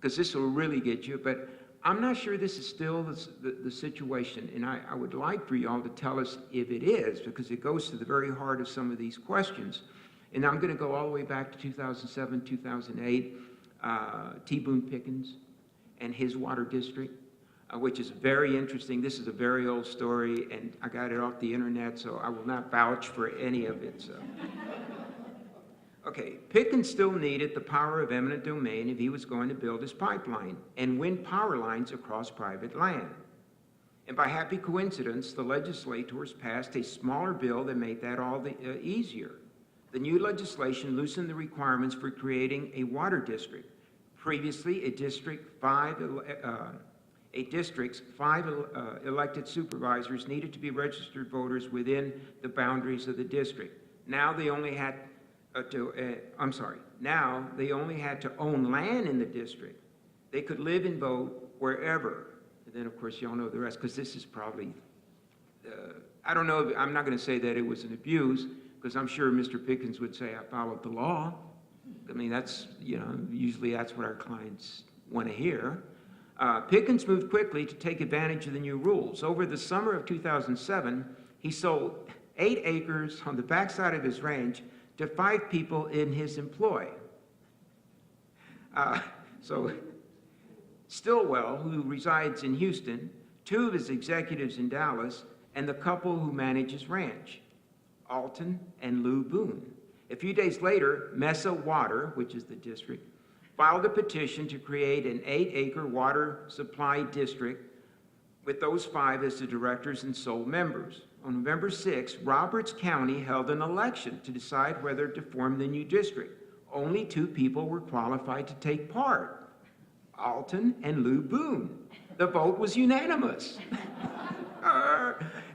because this will really get you, but I'm not sure this is still the situation. And I would like for y'all to tell us if it is, because it goes to the very heart of some of these questions. And I'm going to go all the way back to 2007, 2008, T. Boone Pickens and his water district, which is very interesting. This is a very old story, and I got it off the internet, so I will not vouch for any of it. So. Okay, Pickens still needed the power of eminent domain if he was going to build his pipeline and win power lines across private land. And by happy coincidence, the legislators passed a smaller bill that made that all the easier. The new legislation loosened the requirements for creating a water district. Previously, a district's 5 elected supervisors needed to be registered voters within the boundaries of the district. Now they only had now they only had to own land in the district. They could live and vote wherever. And then, of course, y'all know the rest, because this is probably, I don't know, I'm not going to say that it was an abuse, because I'm sure Mr. Pickens would say I followed the law. I mean, that's, you know, usually that's what our clients want to hear. Pickens moved quickly to take advantage of the new rules. Over the summer of 2007, he sold 8 acres on the backside of his ranch to 5 people in his employ. So Stillwell, who resides in Houston, 2 of his executives in Dallas, and the couple who manage his ranch, Alton and Lou Boone. A few days later, Mesa Water, which is the district, filed a petition to create an 8-acre water supply district with those 5 as the directors and sole members. On November 6, Roberts County held an election to decide whether to form the new district. Only 2 people were qualified to take part, Alton and Lou Boone. The vote was unanimous.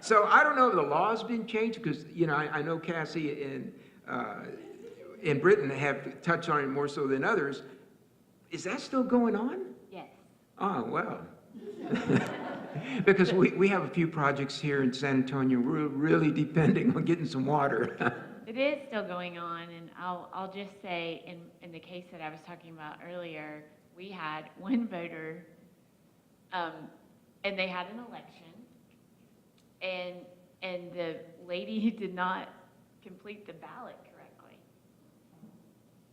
So I don't know if the law's been changed, because, you know, I know Cassie and Britin have touched on it more so than others. Is that still going on? Yes. Oh, well. Because we have a few projects here in San Antonio. We're really depending on getting some water. It is still going on, and I'll just say, in the case that I was talking about earlier, we had one voter, and they had an election, and the lady did not complete the ballot correctly.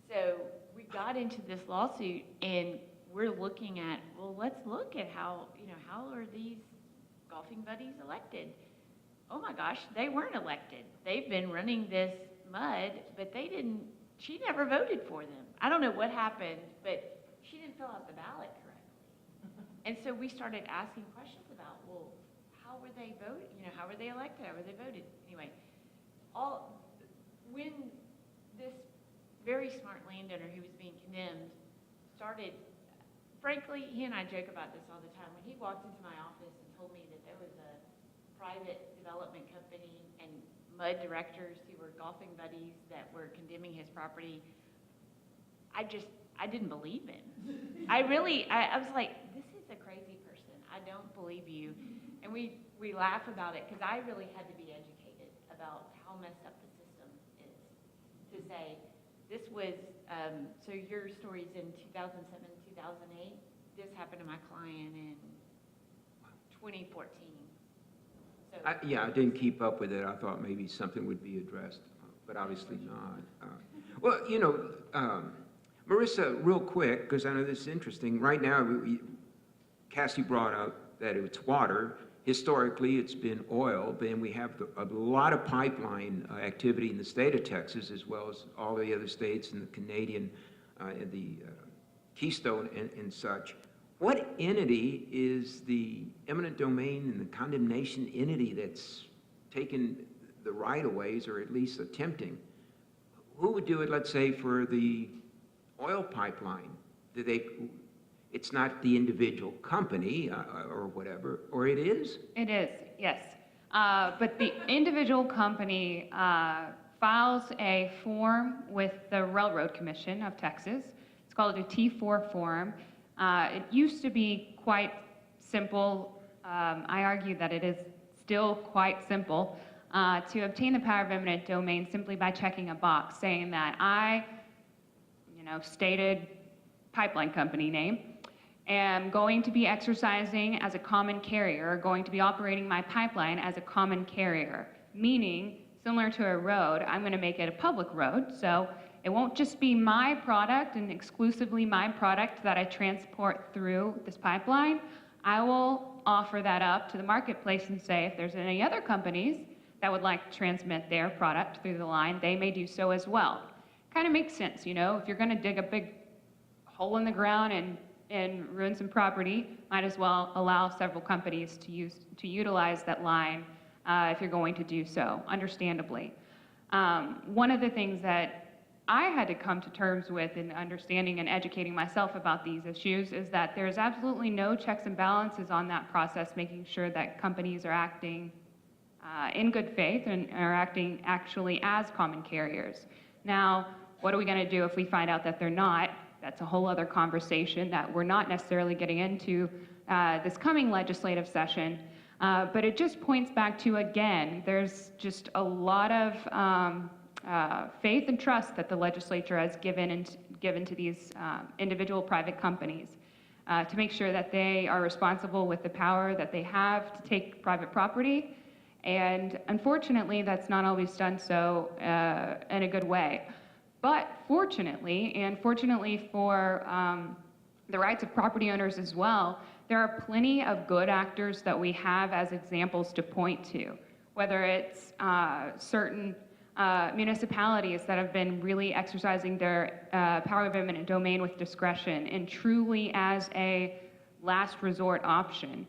So we got into this lawsuit, and we're looking at, well, let's look at how are these golfing buddies elected? Oh my gosh, they weren't elected. They've been running this mud, but she never voted for them. I don't know what happened, but she didn't fill out the ballot correctly. And so we started asking questions about, well, how were they voted? How were they elected? How were they voted? Anyway, when this very smart landowner who was being condemned started, frankly, he and I joke about this all the time. When he walked into my office and told me that there was a private development company and mud directors who were golfing buddies that were condemning his property, I didn't believe him. I was like, this is a crazy person. I don't believe you. And we laugh about it, because I really had to be educated about how messed up the system is. To say, this was, so your story's in 2007, 2008. This happened to my client in 2014. So, Yeah, I didn't keep up with it. I thought maybe something would be addressed, but obviously not. Well, Marissa, real quick, because I know this is interesting. Right now, Cassie brought up that it's water. historically, it's been oil, and we have a lot of pipeline activity in the state of Texas, as well as all the other states and the Canadian, and the Keystone and such. What entity is the eminent domain and the condemnation entity that's taken the right-of-ways, or at least attempting? Who would do it, let's say, for the oil pipeline? It's not the individual company or whatever, or it is? It is, yes. But the individual company files a form with the Railroad Commission of Texas. It's called a T4 form. It used to be quite simple. I argue that it is still quite simple to obtain the power of eminent domain simply by checking a box saying that I, stated pipeline company name, am going to be exercising as a common carrier, going to be operating my pipeline as a common carrier, meaning, similar to a road, I'm going to make it a public road, so it won't just be my product and exclusively my product that I transport through this pipeline. I will offer that up to the marketplace and say if there's any other companies that would like to transmit their product through the line, they may do so as well. Kind of makes sense, if you're going to dig a big hole in the ground and ruin some property, might as well allow several companies to utilize that line if you're going to do so, understandably. One of the things that I had to come to terms with in understanding and educating myself about these issues is that there's absolutely no checks and balances on that process, making sure that companies are acting in good faith and are acting actually as common carriers. Now, what are we going to do if we find out that they're not? That's a whole other conversation that we're not necessarily getting into this coming legislative session. But it just points back to, again, there's just a lot of faith and trust that the legislature has given to these individual private companies to make sure that they are responsible with the power that they have to take private property. And unfortunately, that's not always done so in a good way. But fortunately, and fortunately for the rights of property owners as well, there are plenty of good actors that we have as examples to point to, whether it's certain municipalities that have been really exercising their power of eminent domain with discretion and truly as a last resort option.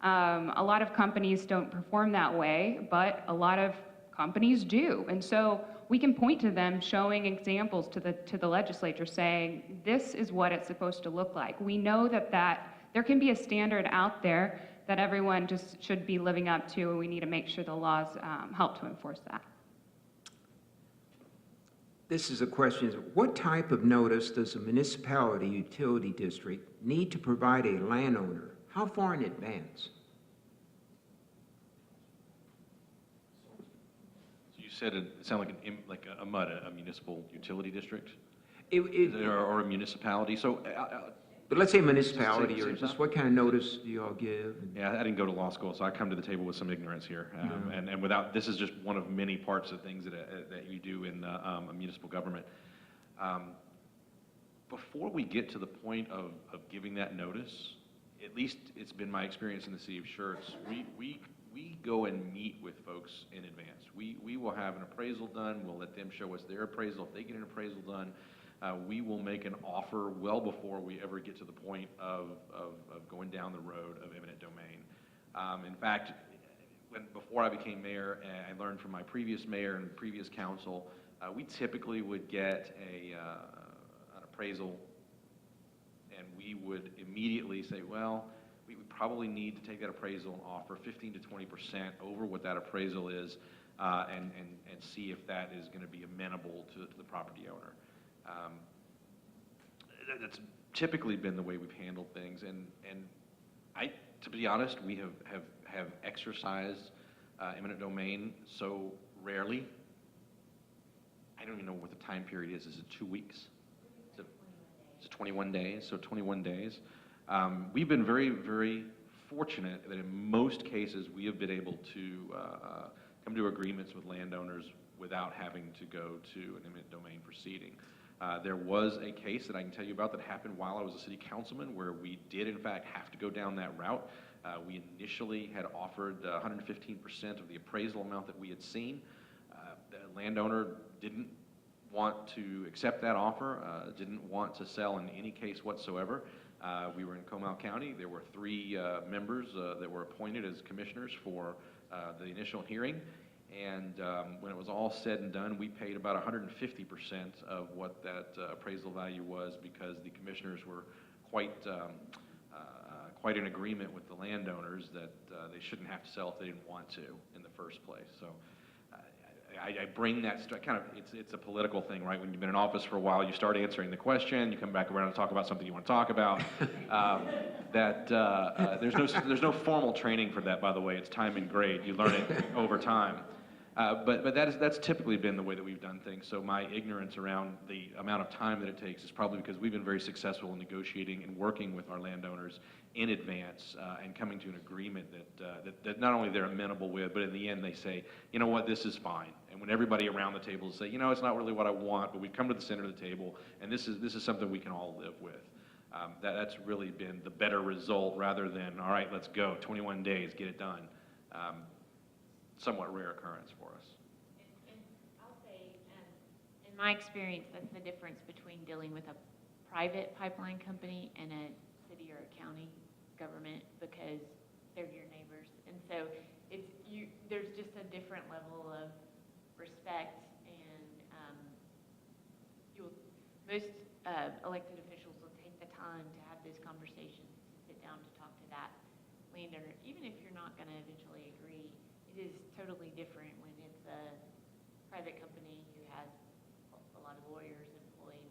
A lot of companies don't perform that way, but a lot of companies do. And so we can point to them showing examples to the legislature saying, this is what it's supposed to look like. We know that there can be a standard out there that everyone just should be living up to, and we need to make sure the laws help to enforce that. This is a question. What type of notice does a municipality utility district need to provide a landowner? How far in advance? So you said it sounded like a MUD, a municipal utility district? Or Or a municipality? So but let's say municipality, or Same just stuff? what kind of notice do you all give? yeah, I didn't go to law school, so I come to the table with some ignorance here. And without, this is just one of many parts of things that you do in a municipal government. Before we get to the point of giving that notice, at least it's been my experience in the city of Schertz, we go and meet with folks in advance. We will have an appraisal done, we'll let them show us their appraisal. If they get an appraisal done, we will make an offer well before we ever get to the point of going down the road of eminent domain. In fact, before I became mayor, I learned from my previous mayor and previous council, we typically would get an appraisal, and we would immediately say, well, we would probably need to take that appraisal and offer 15 to 20% over what that appraisal is, and see if that is going to be amenable to the property owner. That's typically been the way we've handled things, and to be honest, we have exercised eminent domain so rarely. I don't even know what the time period is. Is it 2 weeks? Is it 21 days? So 21 days. We've been very, very fortunate that in most cases we have been able to come to agreements with landowners without having to go to an eminent domain proceeding. There was a case that I can tell you about that happened while I was a city councilman where we did in fact have to go down that route. We initially had offered 115% of the appraisal amount that we had seen. The landowner didn't want to accept that offer, didn't want to sell in any case whatsoever. We were in Comal County. There were 3 members that were appointed as commissioners for the initial hearing. And when it was all said and done, we paid about 150% of what that appraisal value was, because the commissioners were quite in agreement with the landowners that they shouldn't have to sell if they didn't want to in the first place. So I bring that kind of, it's a political thing, right? When you've been in office for a while, you start answering the question, you come back around and talk about something you want to talk about. There's no formal training for that, by the way. It's time and grade. You learn it over time. But that's typically been the way that we've done things. So my ignorance around the amount of time that it takes is probably because we've been very successful in negotiating and working with our landowners in advance and coming to an agreement that not only they're amenable with, but in the end they say, you know what, this is fine. And when everybody around the table say, you know, it's not really what I want, but we've come to the center of the table, and this is something we can all live with. That's really been the better result, rather than, all right, let's go, 21 days, get it done. Somewhat rare occurrence for us. And I'll say, in my experience, that's the difference between dealing with a private pipeline company and a city or a county government, because they're your neighbors. And so there's just a different level of respect, and most elected officials will take the time to have those conversations, to sit down to talk to that landowner, even if you're not going to eventually agree. It is totally different when it's a private company who has a lot of lawyers employed.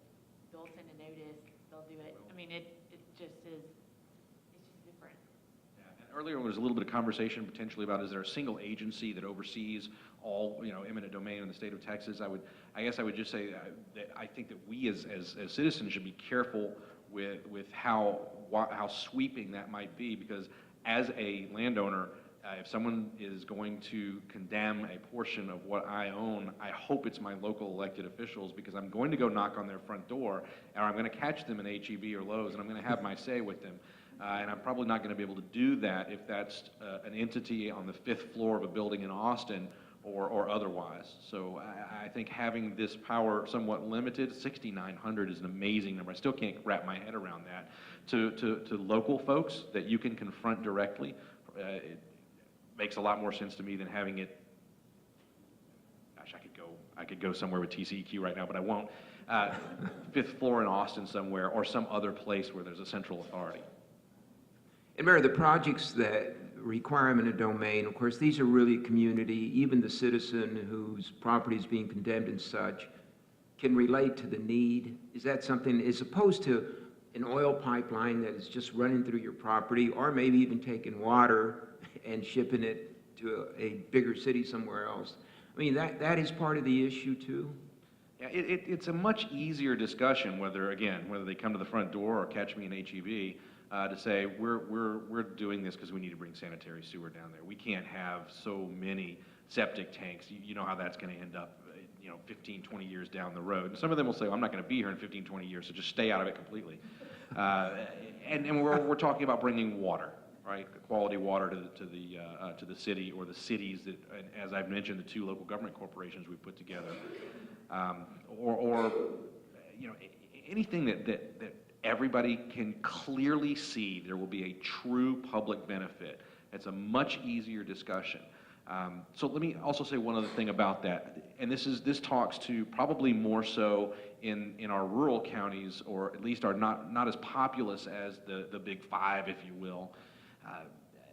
They'll send a notice, they'll do it. I mean, it just is, it's just different. Yeah. And earlier there was a little bit of conversation potentially about, is there a single agency that oversees all, eminent domain in the state of Texas? I guess I would just say that I think that we as citizens should be careful with how sweeping that might be, because as a landowner, if someone is going to condemn a portion of what I own, I hope it's my local elected officials, because I'm going to go knock on their front door, or I'm going to catch them in H-E-B or Lowe's, and I'm going to have my say with them. And I'm probably not going to be able to do that if that's an entity on the 5th floor of a building in Austin or otherwise. So I think having this power somewhat limited, 6,900 is an amazing number. I still can't wrap my head around that. To local folks that you can confront directly, it makes a lot more sense to me than having it. Gosh, I could go somewhere with TCEQ right now, but I won't. 5th floor in Austin somewhere, or some other place where there's a central authority. And Mayor, the projects that require eminent domain, of course, these are really community. Even the citizen whose property is being condemned and such can relate to the need. Is that something, as opposed to an oil pipeline that is just running through your property, or maybe even taking water and shipping it to a bigger city somewhere else? I mean, that is part of the issue too. Yeah, it's a much easier discussion whether they come to the front door or catch me in H-E-B, to say we're doing this because we need to bring sanitary sewer down there. We can't have so many septic tanks. You know how that's going to end up, 15, 20 years down the road. And some of them will say, well, I'm not going to be here in 15, 20 years, so just stay out of it completely. And we're talking about bringing water, right? Quality water to the city or the cities that, as I've mentioned, the 2 local government corporations we put together, or anything that everybody can clearly see there will be a true public benefit. It's a much easier discussion. So let me also say one other thing about that, and this talks to probably more so in our rural counties, or at least are not as populous as the big 5, if you will.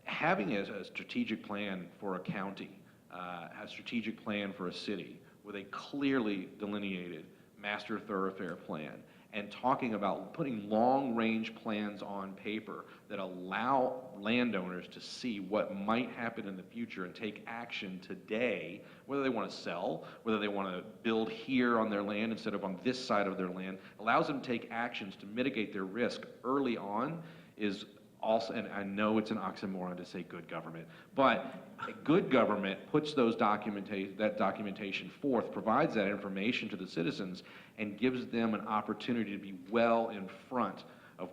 Having a strategic plan for a county, a strategic plan for a city with a clearly delineated master thoroughfare plan, and talking about putting long-range plans on paper that allow landowners to see what might happen in the future and take action today, whether they want to sell, whether they want to build here on their land instead of on this side of their land, allows them to take actions to mitigate their risk early on, is also, and I know it's an oxymoron to say good government, but good government puts that documentation forth, provides that information to the citizens, and gives them an opportunity to be well in front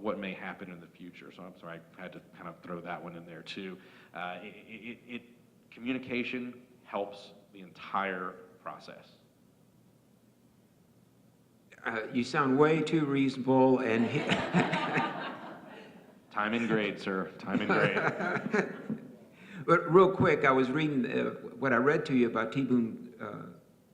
what may happen in the future. So I'm sorry, I had to kind of throw that one in there too. Communication helps the entire process. You sound way too reasonable, and Time and grade, sir, time and grade. But real quick, I was reading, what I read to you about T. Boone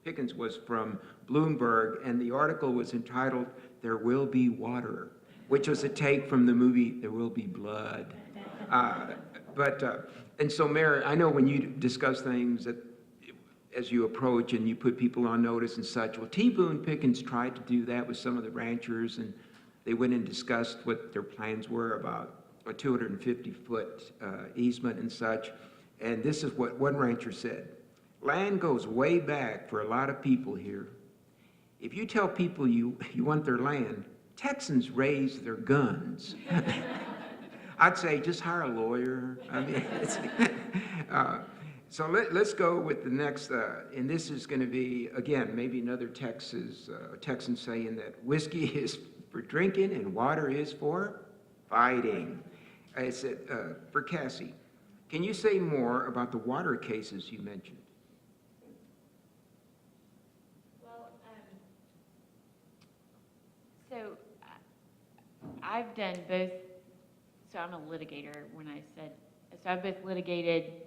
Pickens was from Bloomberg, and the article was entitled, "There Will Be Water," which was a take from the movie There Will Be Blood. And so, Mayor, I know when you discuss things that, as you approach and you put people on notice and such, well, T. Boone Pickens tried to do that with some of the ranchers, and they went and discussed what their plans were about a 250-foot easement and such. And this is what one rancher said: "Land goes way back for a lot of people here. If you tell people you want their land, Texans raise their guns." I'd say just hire a lawyer. I mean, so let's go with the next, and this is going to be, again, maybe another Texan saying that whiskey is for drinking and water is for fighting. I said, for Cassie, can you say more about the water cases you mentioned? Well, so I've done both, so I'm a litigator when I said, so I've both litigated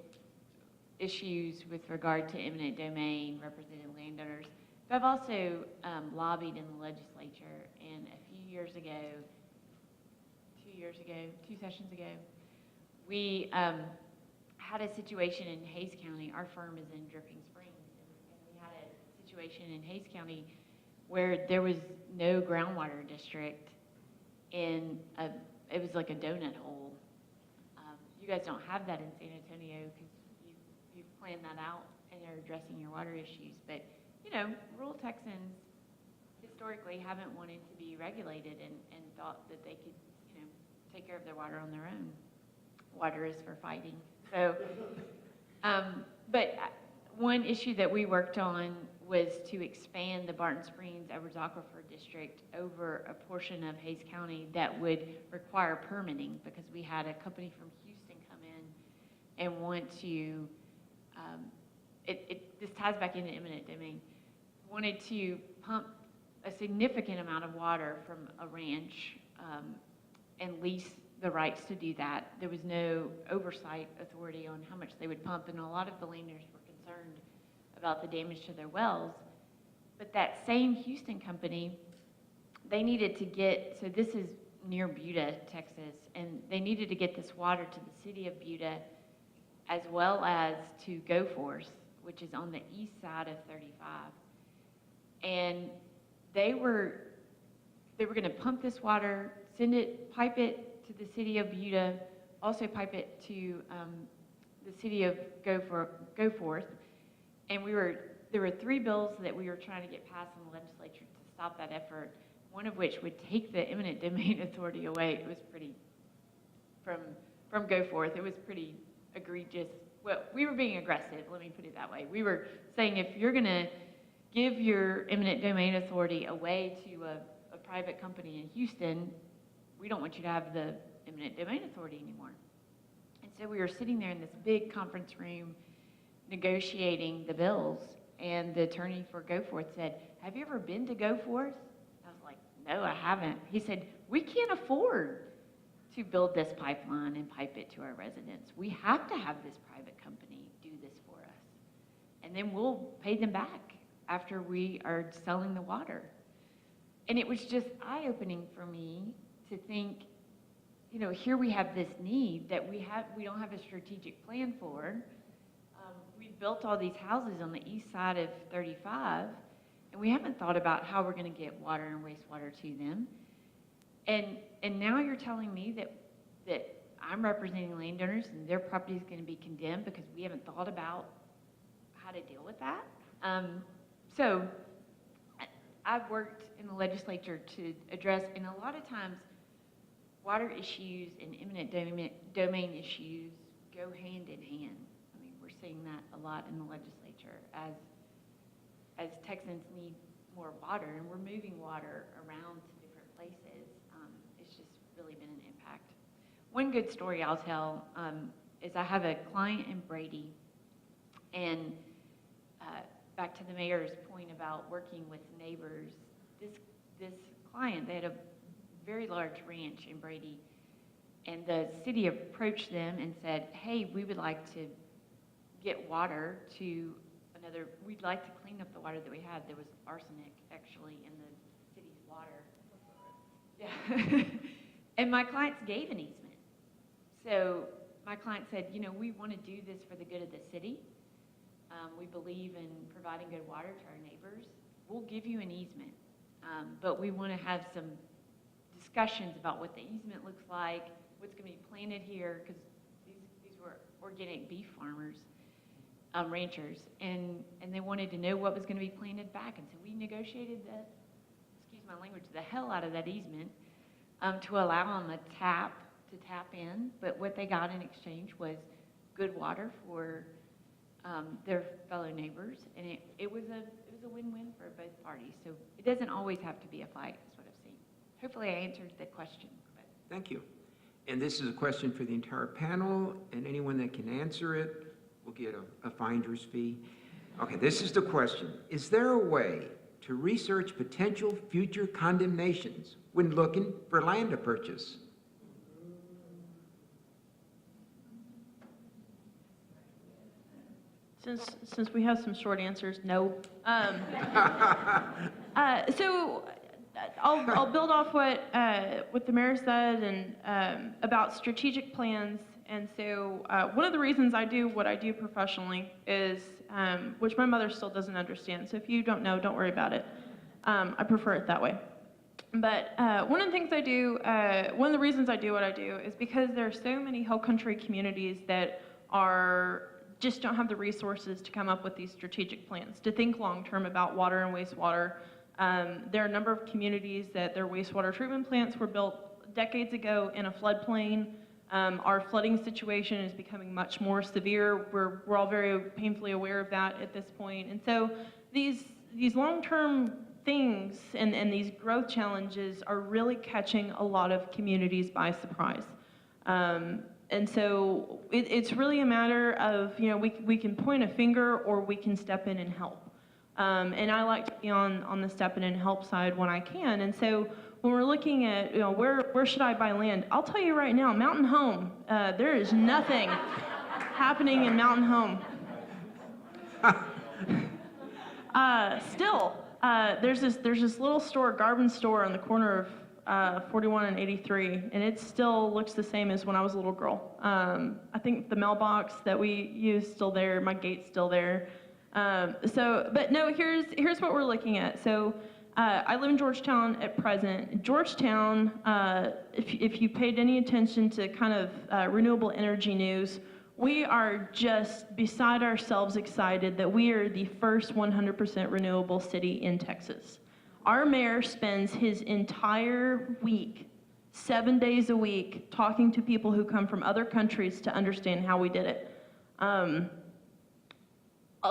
issues with regard to eminent domain, represented landowners, but I've also lobbied in the legislature, and a few years ago, 2 sessions ago, we had a situation in Hays County. Our firm is in Dripping Springs, and we had a situation in Hays County where there was no groundwater district in it was like a donut hole. You guys don't have that in San Antonio because you've planned that out and you're addressing your water issues. But, you know, rural Texans historically haven't wanted to be regulated and thought that they could, you know, take care of their water on their own. Water is for fighting. So, but one issue that we worked on was to expand the Barton Springs Edwards Aquifer District over a portion of Hays County that would require permitting, because we had a company from Houston come in and want to, this ties back into eminent domain, wanted to pump a significant amount of water from a ranch and lease the rights to do that. There was no oversight authority on how much they would pump, and a lot of the landowners were concerned about the damage to their wells. But that same Houston company, they needed to get, so this is near Buda, Texas, and they needed to get this water to the city of Buda as well as to Goforth, which is on the east side of 35. And they were going to pump this water, pipe it to the city of Buda, also pipe it to the city of Goforth. And there were 3 bills that we were trying to get passed in the legislature to stop that effort, one of which would take the eminent domain authority away. It was pretty, from Goforth, it was pretty egregious. Well, we were being aggressive, let me put it that way. We were saying, if you're going to give your eminent domain authority away to a private company in Houston, we don't want you to have the eminent domain authority anymore. And so we were sitting there in this big conference room negotiating the bills, and the attorney for Goforth said, "Have you ever been to Goforth?" I was like, "No, I haven't." He said, "We can't afford to build this pipeline and pipe it to our residents. We have to have this private company do this for us, and then we'll pay them back after we are selling the water." And it was just eye-opening for me to think, you know, here we have this need that we don't have a strategic plan for. We've built all these houses on the east side of 35, and we haven't thought about how we're going to get water and wastewater to them. And now you're telling me that I'm representing landowners and their property is going to be condemned because we haven't thought about how to deal with that. So I've worked in the legislature to address, and a lot of times, water issues and eminent domain issues go hand in hand. I mean, we're seeing that a lot in the legislature as Texans need more water, and we're moving water around to different places. It's just really been an impact. One good story I'll tell is I have a client in Brady, and back to the mayor's point about working with neighbors, this client, they had a very large ranch in Brady, and the city approached them and said, hey, we would like to get water to another, we'd like to clean up the water that we had. There was arsenic actually in the city's water. Yeah. And my clients gave an easement. So my client said, you know, we want to do this for the good of the city. We believe in providing good water to our neighbors. We'll give you an easement, but we want to have some discussions about what the easement looks like, what's going to be planted here, because these were organic beef farmers, ranchers, and they wanted to know what was going to be planted back. And so we negotiated excuse my language, the hell out of that easement to allow them to tap in. But what they got in exchange was good water for their fellow neighbors, and it was a win-win for both parties. So it doesn't always have to be a fight, is what I've seen. Hopefully I answered the question. But. Thank you. And this is a question for the entire panel, and anyone that can answer it will get a finder's fee. Okay, this is the question. Is there a way to research potential future condemnations when looking for land to purchase? Since we have some short answers, no. So I'll build off what the mayor said and about strategic plans. And so one of the reasons I do what I do professionally is, which my mother still doesn't understand. So if you don't know, don't worry about it. I prefer it that way. But one of the things I do, one of the reasons I do what I do is because there are so many hill country communities that just don't have the resources to come up with these strategic plans, to think long-term about water and wastewater. There are a number of communities that their wastewater treatment plants were built decades ago in a floodplain. Our flooding situation is becoming much more severe. We're all very painfully aware of that at this point. And so these long-term things and these growth challenges are really catching a lot of communities by surprise. And so it's really a matter of, you know, we can point a finger or we can step in and help. And I like to be on the step in and help side when I can. And so when we're looking at, you know, where should I buy land? I'll tell you right now, Mountain Home, there is nothing happening in Mountain Home. Still, there's this little store, Garden store on the corner of 41 and 83, and it still looks the same as when I was a little girl. I think the mailbox that we use still there, my gate's still there. But no, here's what we're looking at. So I live in Georgetown at present. Georgetown, if you paid any attention to kind of renewable energy news, we are just beside ourselves excited that we are the first 100% renewable city in Texas. Our mayor spends his entire week, 7 days a week, talking to people who come from other countries to understand how we did it. A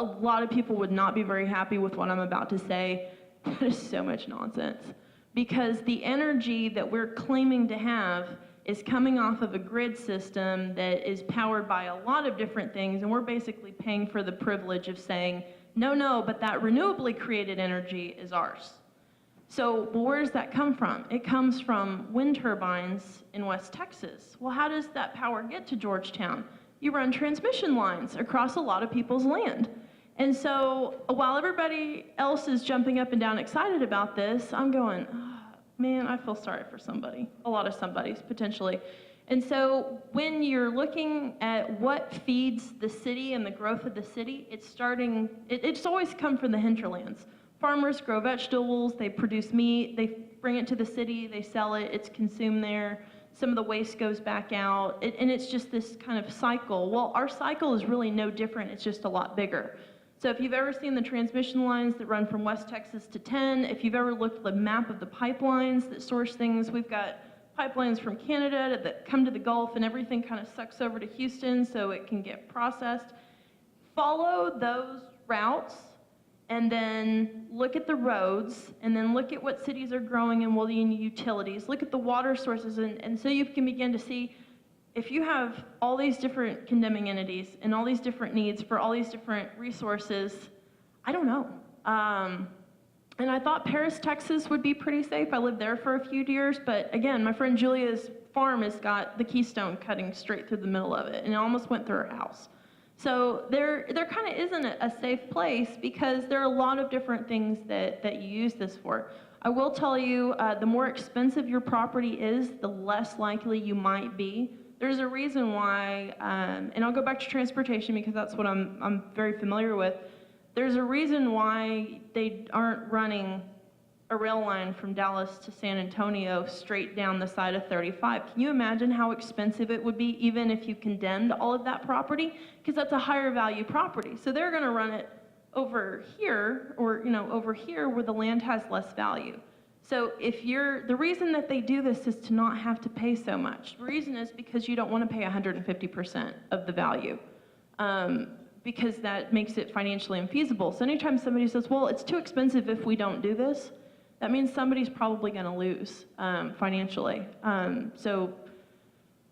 lot of people would not be very happy with what I'm about to say. That is so much nonsense. Because the energy that we're claiming to have is coming off of a grid system that is powered by a lot of different things, and we're basically paying for the privilege of saying, no, but that renewably created energy is ours. So, well, where does that come from? It comes from wind turbines in West Texas. Well, how does that power get to Georgetown? You run transmission lines across a lot of people's land. And so while everybody else is jumping up and down excited about this, I'm going, oh, man, I feel sorry for somebody, a lot of somebodies potentially. And so when you're looking at what feeds the city and the growth of the city, it's always come from the hinterlands. Farmers grow vegetables, they produce meat, they bring it to the city, they sell it, it's consumed there. Some of the waste goes back out, and it's just this kind of cycle. Well, our cycle is really no different, it's just a lot bigger. So if you've ever seen the transmission lines that run from West Texas to 10, if you've ever looked at the map of the pipelines that source things, we've got pipelines from Canada that come to the Gulf, and everything kind of sucks over to Houston so it can get processed. Follow those routes, and then look at the roads, and then look at what cities are growing and will need utilities, look at the water sources, and so you can begin to see if you have all these different condemning entities and all these different needs for all these different resources, I don't know. And I thought Paris, Texas would be pretty safe. I lived there for a few years, but again, my friend Julia's farm has got the Keystone cutting straight through the middle of it, and it almost went through her house. So there kind of isn't a safe place because there are a lot of different things that you use this for. I will tell you, the more expensive your property is, the less likely you might be. There's a reason why, and I'll go back to transportation because that's what I'm very familiar with. There's a reason why they aren't running a rail line from Dallas to San Antonio straight down the side of 35. Can you imagine how expensive it would be even if you condemned all of that property? Because that's a higher value property. So they're gonna run it over here, or over here where the land has less value. So the reason that they do this is to not have to pay so much. The reason is because you don't want to pay 150% of the value, because that makes it financially infeasible. So anytime somebody says, well, it's too expensive if we don't do this, that means somebody's probably going to lose financially. So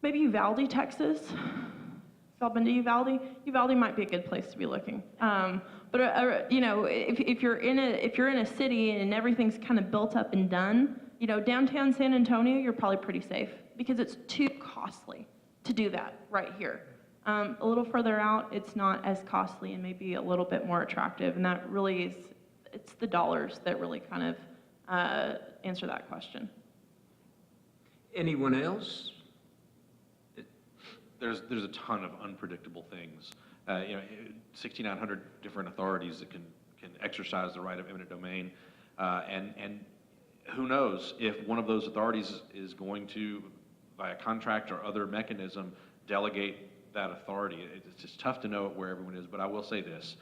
maybe Uvalde, Texas. Y'all been to Uvalde? Uvalde might be a good place to be looking. But if you're in a city and everything's kind of built up and done, downtown San Antonio, you're probably pretty safe because it's too costly to do that right here. A little further out, it's not as costly and maybe a little bit more attractive, and that really it's the dollars that really kind of answer that question. Anyone else? There's a ton of unpredictable things. 6,900 different authorities that can exercise the right of eminent domain, and who knows if one of those authorities is going to, via contract or other mechanism, delegate that authority. It's just tough to know where everyone is, but I will say this.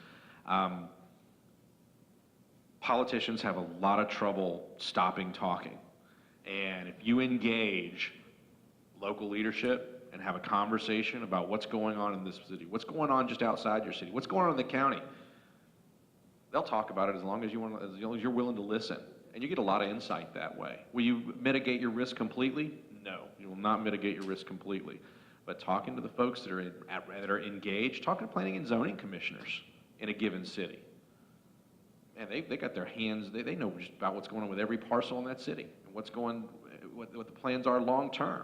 Politicians have a lot of trouble stopping talking, and if you engage local leadership and have a conversation about what's going on in this city, what's going on just outside your city, what's going on in the county, they'll talk about it as long as you're willing to listen. And you get a lot of insight that way. Will you mitigate your risk completely? No, you will not mitigate your risk completely. But talking to the folks that are engaged, talking to planning and zoning commissioners in a given city, man, they got their hands, they know just about what's going on with every parcel in that city, and what the plans are long term.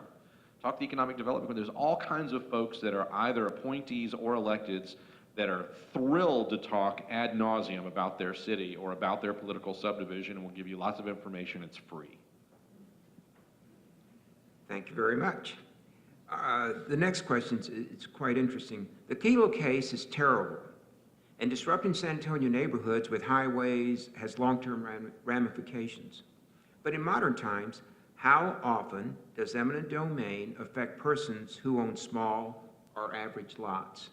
Talk to economic development. There's all kinds of folks that are either appointees or electeds that are thrilled to talk ad nauseum about their city or about their political subdivision, and will give you lots of information. It's free. Thank you very much. The next question is quite interesting. The Kelo case is terrible, and disrupting San Antonio neighborhoods with highways has long-term ramifications. But in modern times, how often does eminent domain affect persons who own small or average lots?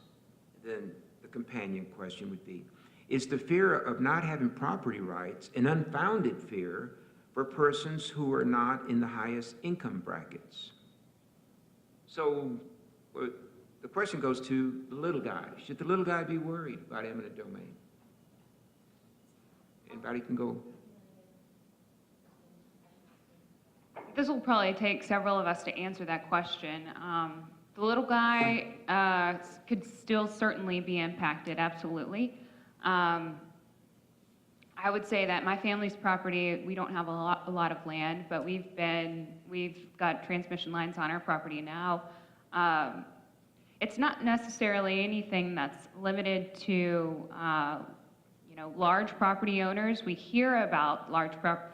Then the companion question would be, is the fear of not having property rights an unfounded fear for persons who are not in the highest income brackets? So the question goes to the little guy. Should the little guy be worried about eminent domain? Anybody can go. This will probably take several of us to answer that question. The little guy could still certainly be impacted, absolutely. I would say that my family's property, we don't have a lot of land, but we've got transmission lines on our property now. It's not necessarily anything that's limited to large property owners. We hear about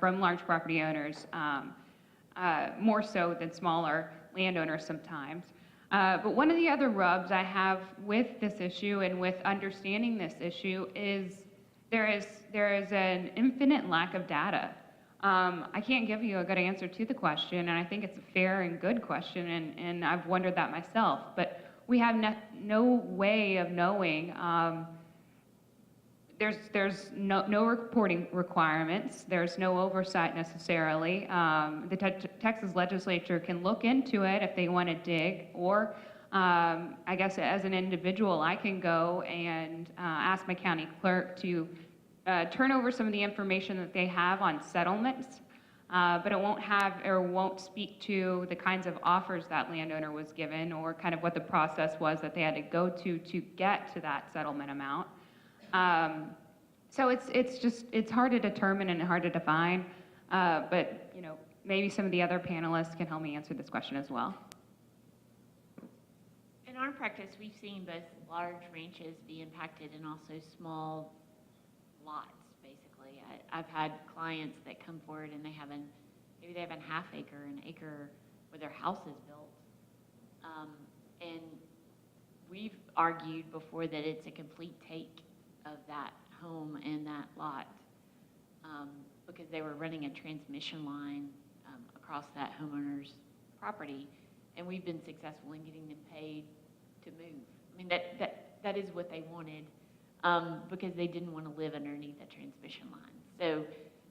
from large property owners more so than smaller landowners sometimes. But one of the other rubs I have with this issue and with understanding this issue is there is an infinite lack of data. I can't give you a good answer to the question, and I think it's a fair and good question, and I've wondered that myself. But we have no way of knowing. There's no reporting requirements. There's no oversight necessarily. The Texas legislature can look into it if they want to dig, or I guess as an individual, I can go and ask my county clerk to turn over some of the information that they have on settlements, but it won't have or won't speak to the kinds of offers that landowner was given or kind of what the process was that they had to go to get to that settlement amount. So it's hard to determine and hard to define, but you know, maybe some of the other panelists can help me answer this question as well. In our practice, we've seen both large ranches be impacted and also small lots, basically. I've had clients that come forward and maybe they have a half acre, an acre where their house is built. And we've argued before that it's a complete take of that home and that lot because they were running a transmission line across that homeowner's property, and we've been successful in getting them paid to move. I mean, that is what they wanted because they didn't want to live underneath a transmission line. So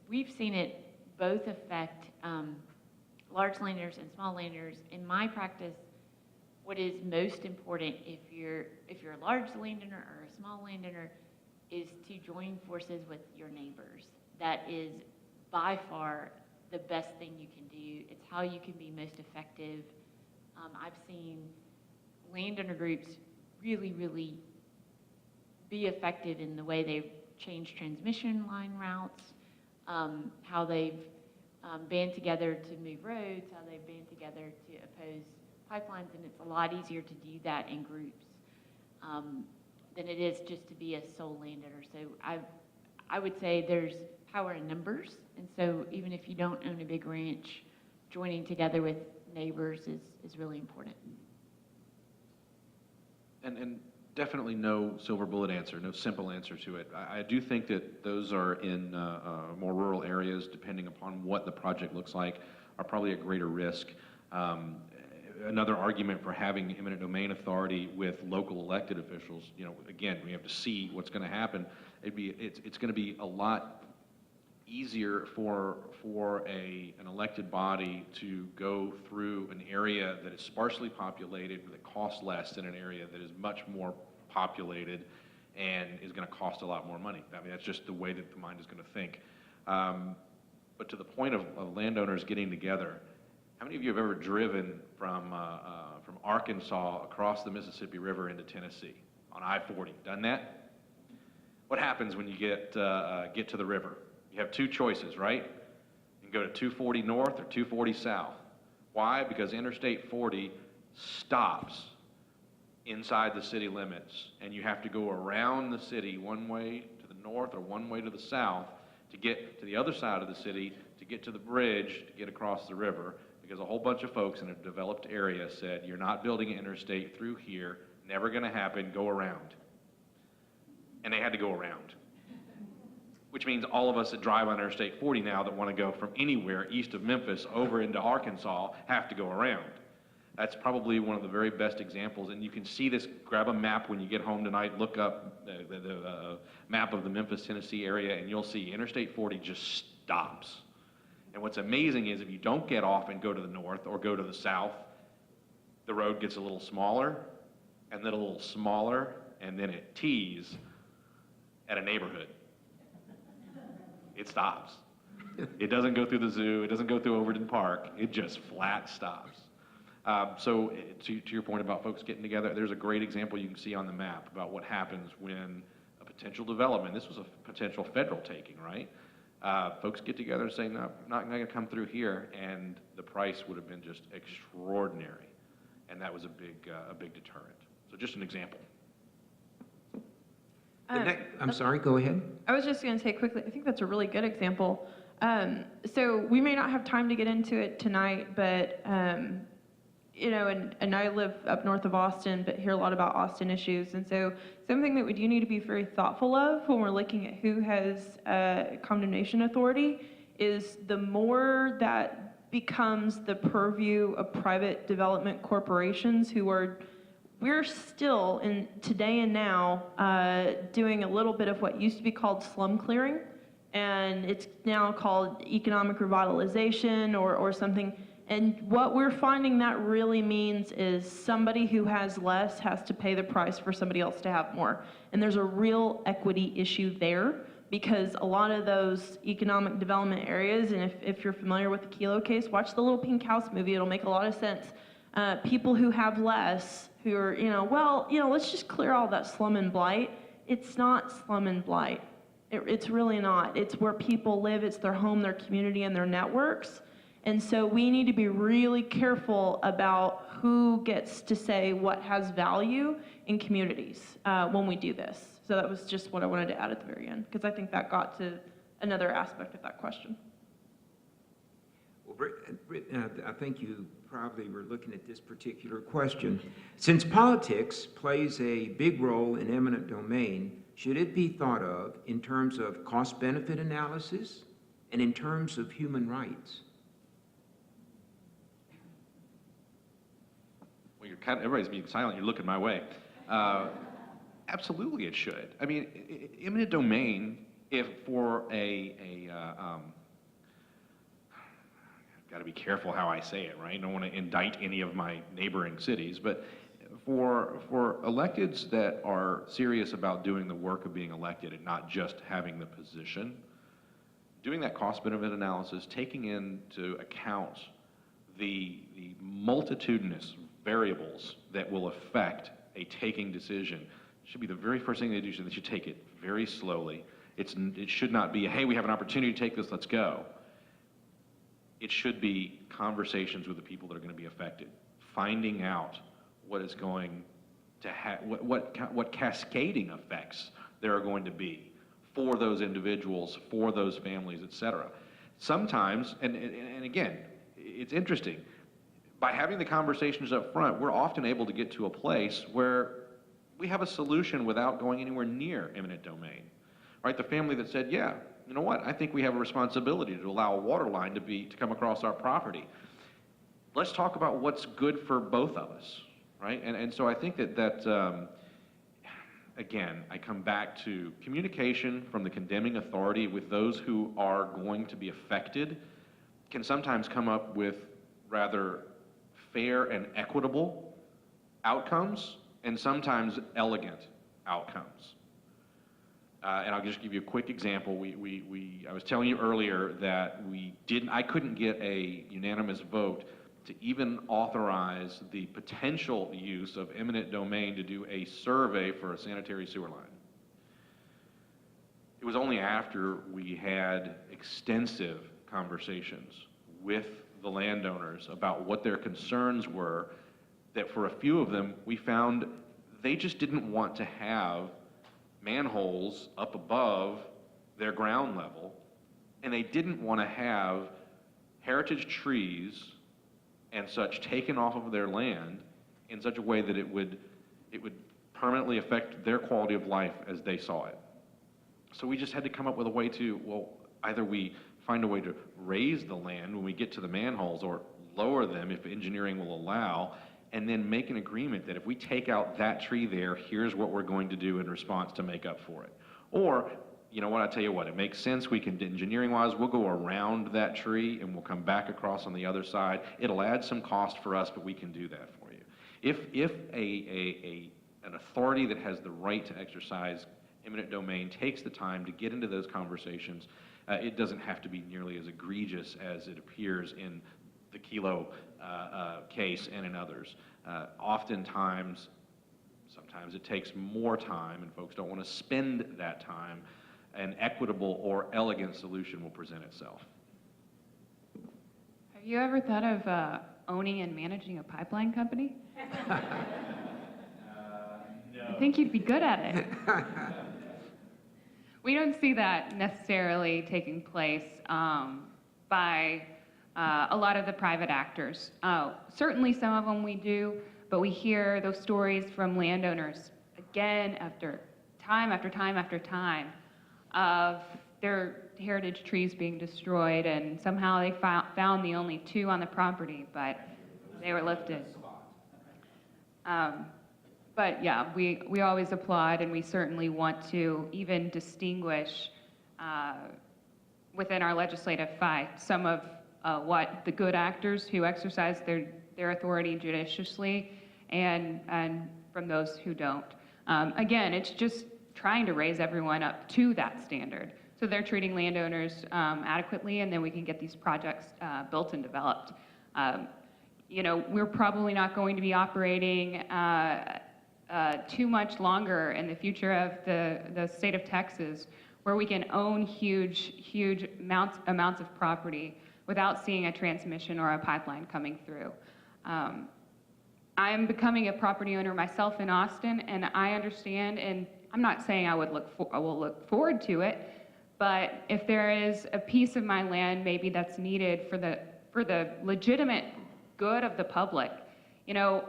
we've seen it both affect large landowners and small landowners. In my practice, what is most important if you're a large landowner or a small landowner is to join forces with your neighbors. That is by far the best thing you can do. It's how you can be most effective. I've seen landowner groups really, really be effective in the way they've changed transmission line routes, how they've band together to move roads, how they've band together to oppose pipelines, and it's a lot easier to do that in groups than it is just to be a sole landowner. So I would say there's power in numbers, and so even if you don't own a big ranch, joining together with neighbors is really important. And definitely no silver bullet answer, no simple answer to it. I do think that those are in more rural areas, depending upon what the project looks like, are probably at greater risk. Another argument for having eminent domain authority with local elected officials, you know, again, we have to see what's going to happen. It's going to be a lot easier for an elected body to go through an area that is sparsely populated, that costs less than an area that is much more populated and is going to cost a lot more money. I mean, that's just the way that the mind is going to think. But to the point of landowners getting together, how many of you have ever driven from Arkansas across the Mississippi River into Tennessee on I-40? Done that? What happens when you get to the river? You have two choices, right? You can go to 240 north or 240 south. Why? Because Interstate 40 stops inside the city limits, and you have to go around the city one way to the north or one way to the south to get to the other side of the city, to get to the bridge, to get across the river, because a whole bunch of folks in a developed area said, you're not building an interstate through here, never going to happen, go around. And they had to go around. Which means all of us that drive on Interstate 40 now that want to go from anywhere east of Memphis over into Arkansas have to go around. That's probably one of the very best examples, and you can see this. Grab a map when you get home tonight, look up the map of the Memphis, Tennessee area, and you'll see Interstate 40 just stops. And what's amazing is if you don't get off and go to the north or go to the south, the road gets a little smaller, and then a little smaller, and then it tees at a neighborhood. It stops. It doesn't go through the zoo. It doesn't go through Overton Park. It just flat stops. So to your point about folks getting together, there's a great example you can see on the map about what happens when a potential development, this was a potential federal taking, right? Folks get together and say, no, not going to come through here, and the price would have been just extraordinary, and that was a big deterrent. So just an example. I'm sorry, go ahead. I was just going to say quickly, I think that's a really good example. So we may not have time to get into it tonight, but, you know, and I live up north of Austin, but hear a lot about Austin issues. And so something that we do need to be very thoughtful of when we're looking at who has condemnation authority is the more that becomes the purview of private development corporations who are we're still, in today and now, doing a little bit of what used to be called slum clearing, and it's now called economic revitalization or something. And what we're finding that really means is somebody who has less has to pay the price for somebody else to have more. And there's a real equity issue there because a lot of those economic development areas, and if you're familiar with the Kilo case, watch the Little Pink House movie, it'll make a lot of sense. People who have less, who are, let's just clear all that slum and blight. It's not slum and blight. It's really not. It's where people live, it's their home, their community, and their networks. And so we need to be really careful about who gets to say what has value in communities when we do this. So that was just what I wanted to add at the very end, because I think that got to another aspect of that question. Well, Britin, I think you probably were looking at this particular question. Since politics plays a big role in eminent domain, should it be thought of in terms of cost-benefit analysis and in terms of human rights? Well, everybody's being silent, you're looking my way. Absolutely it should. I mean, eminent domain, if for I've got to be careful how I say it, right? I don't want to indict any of my neighboring cities, but for electeds that are serious about doing the work of being elected and not just having the position, doing that cost-benefit analysis, taking into account the multitudinous variables that will affect a taking decision should be the very first thing they do. They should take it very slowly. It should not be, hey, we have an opportunity to take this, let's go. It should be conversations with the people that are going to be affected, finding out what is going to what cascading effects there are going to be for those individuals, for those families, et cetera. Sometimes, and again, it's interesting, by having the conversations up front, we're often able to get to a place where we have a solution without going anywhere near eminent domain. Right? The family that said, yeah, you know what, I think we have a responsibility to allow a water line to come across our property. Let's talk about what's good for both of us, right? And so I think that again, I come back to communication from the condemning authority with those who are going to be affected can sometimes come up with rather fair and equitable outcomes, and sometimes elegant outcomes. And I'll just give you a quick example. I was telling you earlier that I couldn't get a unanimous vote to even authorize the potential use of eminent domain to do a survey for a sanitary sewer line. It was only after we had extensive conversations with the landowners about what their concerns were that for a few of them, we found they just didn't want to have manholes up above their ground level, and they didn't want to have heritage trees and such taken off of their land in such a way that it would permanently affect their quality of life as they saw it. So we just had to come up with a way to, well, either we find a way to raise the land when we get to the manholes or lower them if engineering will allow, and then make an agreement that if we take out that tree there, here's what we're going to do in response to make up for it. Or, you know what, I tell you what, it makes sense, we can, engineering-wise, we'll go around that tree and we'll come back across on the other side. It'll add some cost for us, but we can do that for you. If an authority that has the right to exercise eminent domain takes the time to get into those conversations, it doesn't have to be nearly as egregious as it appears in the Kilo case and in others. Oftentimes, sometimes it takes more time and folks don't want to spend that time. An equitable or elegant solution will present itself. Have you ever thought of owning and managing a pipeline company? No. I think you'd be good at it. We don't see that necessarily taking place by a lot of the private actors. Certainly some of them we do, but we hear those stories from landowners again after time after time after time of their heritage trees being destroyed, and somehow they found the only 2 on the property, but they were lifted. But yeah, we always applaud, and we certainly want to even distinguish within our legislative fight some of what the good actors who exercise their authority judiciously and from those who don't. Again, it's just trying to raise everyone up to that standard so they're treating landowners adequately, and then we can get these projects built and developed. You know, we're probably not going to be operating too much longer in the future of the state of Texas, where we can own huge amounts of property without seeing a transmission or a pipeline coming through. I am becoming a property owner myself in Austin, and I understand, and I'm not saying I will look forward to it, but if there is a piece of my land maybe that's needed for the legitimate good of the public, you know,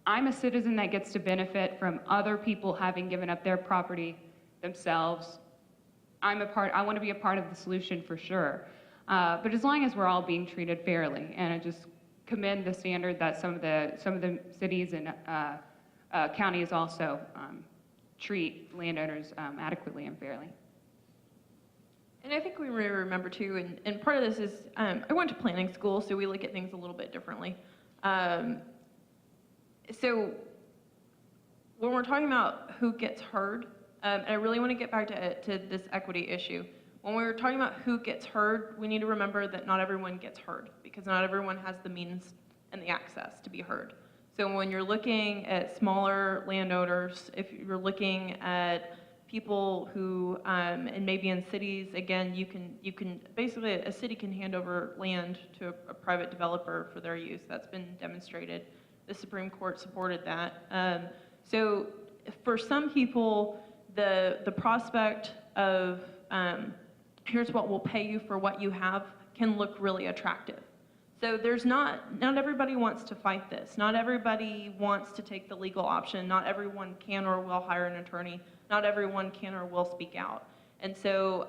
I'm a citizen that gets to benefit from other people having given up their property themselves. I want to be a part of the solution for sure. But as long as we're all being treated fairly, and I just commend the standard that some of the cities and counties also treat landowners adequately and fairly. And I think we remember too, and part of this is, I went to planning school, so we look at things a little bit differently. So when we're talking about who gets heard, and I really want to get back to this equity issue. When we're talking about who gets heard, we need to remember that not everyone gets heard, because not everyone has the means and the access to be heard. So when you're looking at smaller landowners, if you're looking at people who, and maybe in cities, again, you can basically, a city can hand over land to a private developer for their use. That's been demonstrated. The Supreme Court supported that. So for some people, the prospect of here's what we'll pay you for what you have can look really attractive. So there's not everybody wants to fight this. Not everybody wants to take the legal option. Not everyone can or will hire an attorney. Not everyone can or will speak out. And so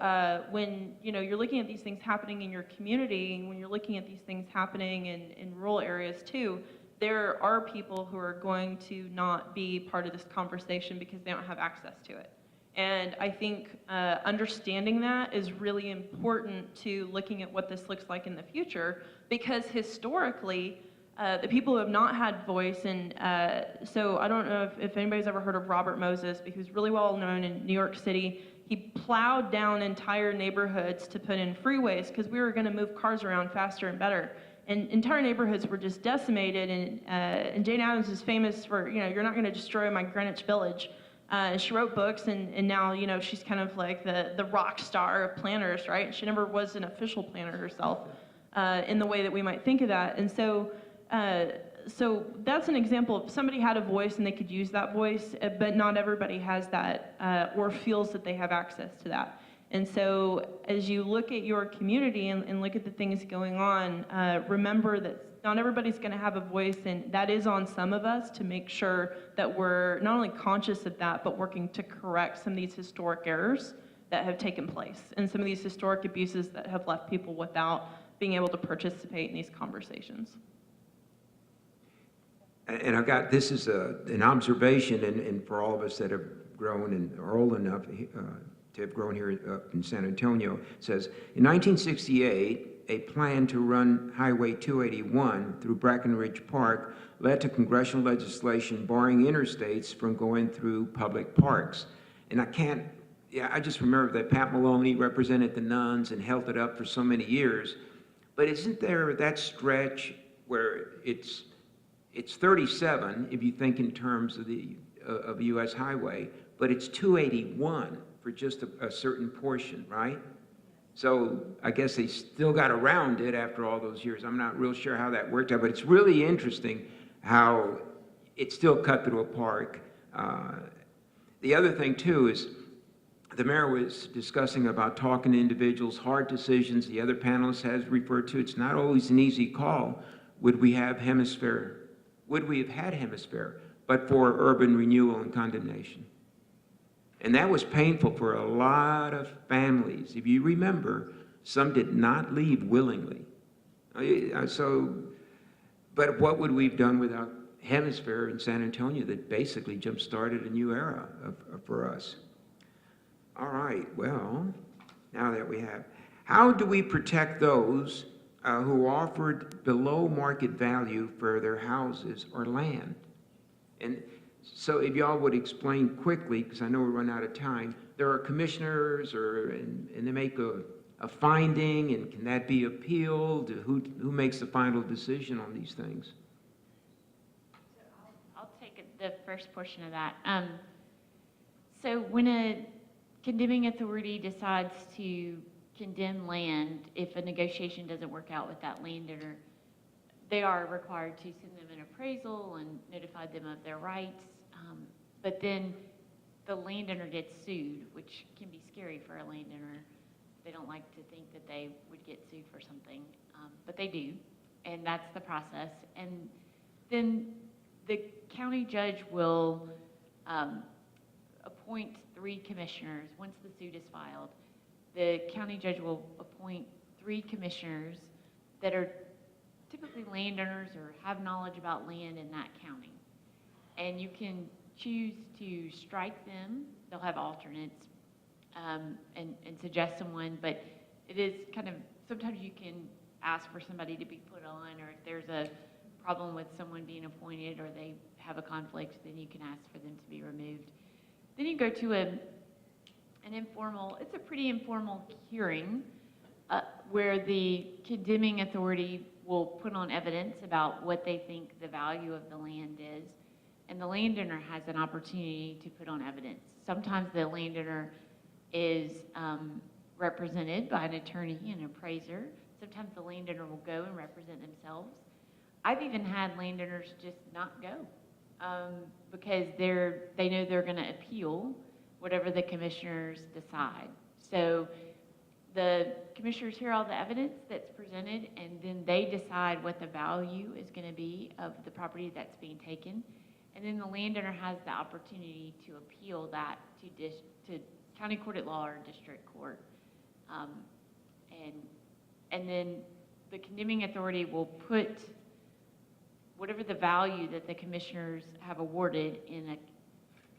when you're looking at these things happening in your community, when you're looking at these things happening in rural areas too, there are people who are going to not be part of this conversation because they don't have access to it. And I think understanding that is really important to looking at what this looks like in the future, because historically, the people who have not had voice, and so I don't know if anybody's ever heard of Robert Moses, but he was really well known in New York City. He plowed down entire neighborhoods to put in freeways because we were going to move cars around faster and better. And entire neighborhoods were just decimated, and Jane Addams is famous for, you're not going to destroy my Greenwich Village. She wrote books, and now, she's kind of like the rock star of planners, right? She never was an official planner herself in the way that we might think of that. And so that's an example of somebody had a voice and they could use that voice, but not everybody has that or feels that they have access to that. And so as you look at your community and look at the things going on, remember that not everybody's going to have a voice, and that is on some of us to make sure that we're not only conscious of that, but working to correct some of these historic errors that have taken place and some of these historic abuses that have left people without being able to participate in these conversations. And this is an observation, and for all of us that have grown and are old enough to have grown here in San Antonio, it says, in 1968, a plan to run Highway 281 through Brackenridge Park led to congressional legislation barring interstates from going through public parks. And I just remember that Pat Maloney represented the nuns and held it up for so many years. But isn't there that stretch where it's 37 if you think in terms of the U.S. highway, but it's 281 for just a certain portion, right? So I guess they still got around it after all those years. I'm not real sure how that worked out, but it's really interesting how it's still cut through a park. The other thing too is the mayor was discussing about talking to individuals, hard decisions. The other panelist has referred to, it's not always an easy call. Would we have hemisphere? Would we have had hemisphere, but for urban renewal and condemnation? And that was painful for a lot of families. If you remember, some did not leave willingly. But what would we have done without hemisphere in San Antonio that basically jump-started a new era for us? All right, well, now that we have, how do we protect those who offered below market value for their houses or land? And so if y'all would explain quickly, because I know we're running out of time, there are commissioners and they make a finding, and can that be appealed? Who makes the final decision on these things? I'll take the first portion of that. So when a condemning authority decides to condemn land, if a negotiation doesn't work out with that landowner, they are required to send them an appraisal and notify them of their rights. But then the landowner gets sued, which can be scary for a landowner. They don't like to think that they would get sued for something, but they do, and that's the process. And then the county judge will appoint 3 commissioners. Once the suit is filed, the county judge will appoint 3 commissioners that are typically landowners or have knowledge about land in that county. And you can choose to strike them. They'll have alternates and suggest someone, but it is kind of, sometimes you can ask for somebody to be put on, or if there's a problem with someone being appointed or they have a conflict, then you can ask for them to be removed. Then you go to an informal, it's a pretty informal hearing where the condemning authority will put on evidence about what they think the value of the land is, and the landowner has an opportunity to put on evidence. Sometimes the landowner is represented by an attorney and appraiser. Sometimes the landowner will go and represent themselves. I've even had landowners just not go because they know they're going to appeal whatever the commissioners decide. So the commissioners hear all the evidence that's presented, and then they decide what the value is going to be of the property that's being taken. And then the landowner has the opportunity to appeal that to county court at law or district court. And then the condemning authority will put whatever the value that the commissioners have awarded in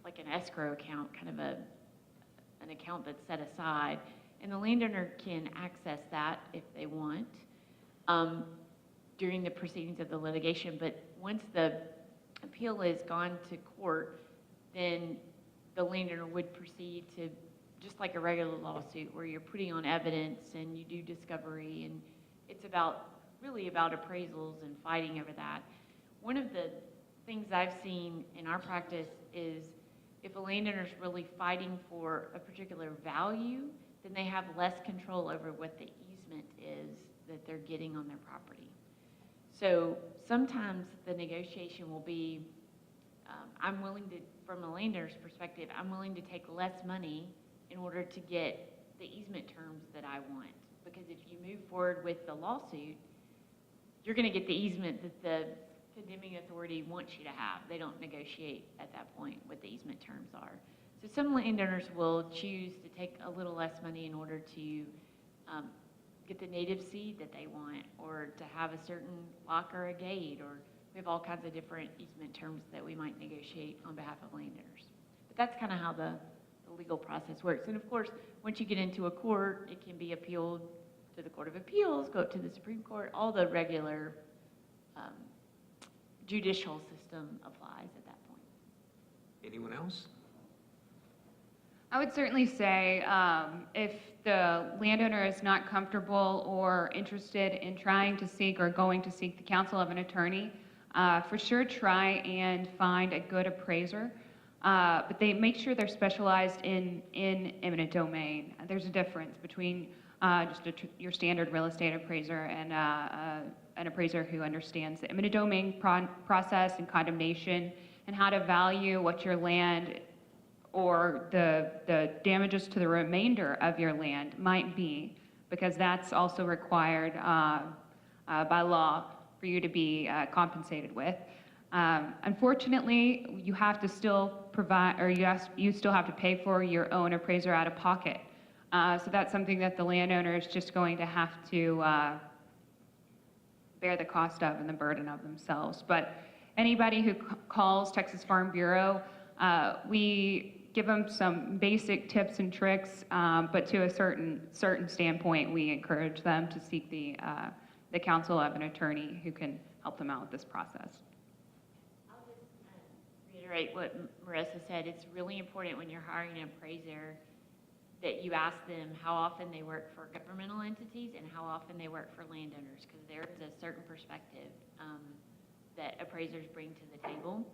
like an escrow account, kind of an account that's set aside, and the landowner can access that if they want during the proceedings of the litigation. But once the appeal is gone to court, then the landowner would proceed to, just like a regular lawsuit where you're putting on evidence and you do discovery, and it's really about appraisals and fighting over that. One of the things I've seen in our practice is if a landowner's really fighting for a particular value, then they have less control over what the easement is that they're getting on their property. So sometimes the negotiation will be, I'm willing to, from a landowner's perspective, I'm willing to take less money in order to get the easement terms that I want. Because if you move forward with the lawsuit, you're going to get the easement that the condemning authority wants you to have. They don't negotiate at that point what the easement terms are. So some landowners will choose to take a little less money in order to get the native seed that they want, or to have a certain lock or a gate, or we have all kinds of different easement terms that we might negotiate on behalf of landowners. But that's kind of how the legal process works. And of course, once you get into a court, it can be appealed to the Court of Appeals, go up to the Supreme Court, all the regular judicial system applies at that point. Anyone else? I would certainly say if the landowner is not comfortable or interested in trying to seek or going to seek the counsel of an attorney, for sure try and find a good appraiser. But they make sure they're specialized in eminent domain. There's a difference between your standard real estate appraiser and an appraiser who understands the eminent domain process and condemnation and how to value what your land or the damages to the remainder of your land might be, because that's also required by law for you to be compensated with. Unfortunately, you have to still provide, or you still have to pay for your own appraiser out of pocket. So that's something that the landowner is just going to have to bear the cost of and the burden of themselves. But anybody who calls Texas Farm Bureau, we give them some basic tips and tricks, but to a certain standpoint, we encourage them to seek the counsel of an attorney who can help them out with this process. I'll just reiterate what Marissa said. It's really important when you're hiring an appraiser that you ask them how often they work for governmental entities and how often they work for landowners, because there is a certain perspective that appraisers bring to the table.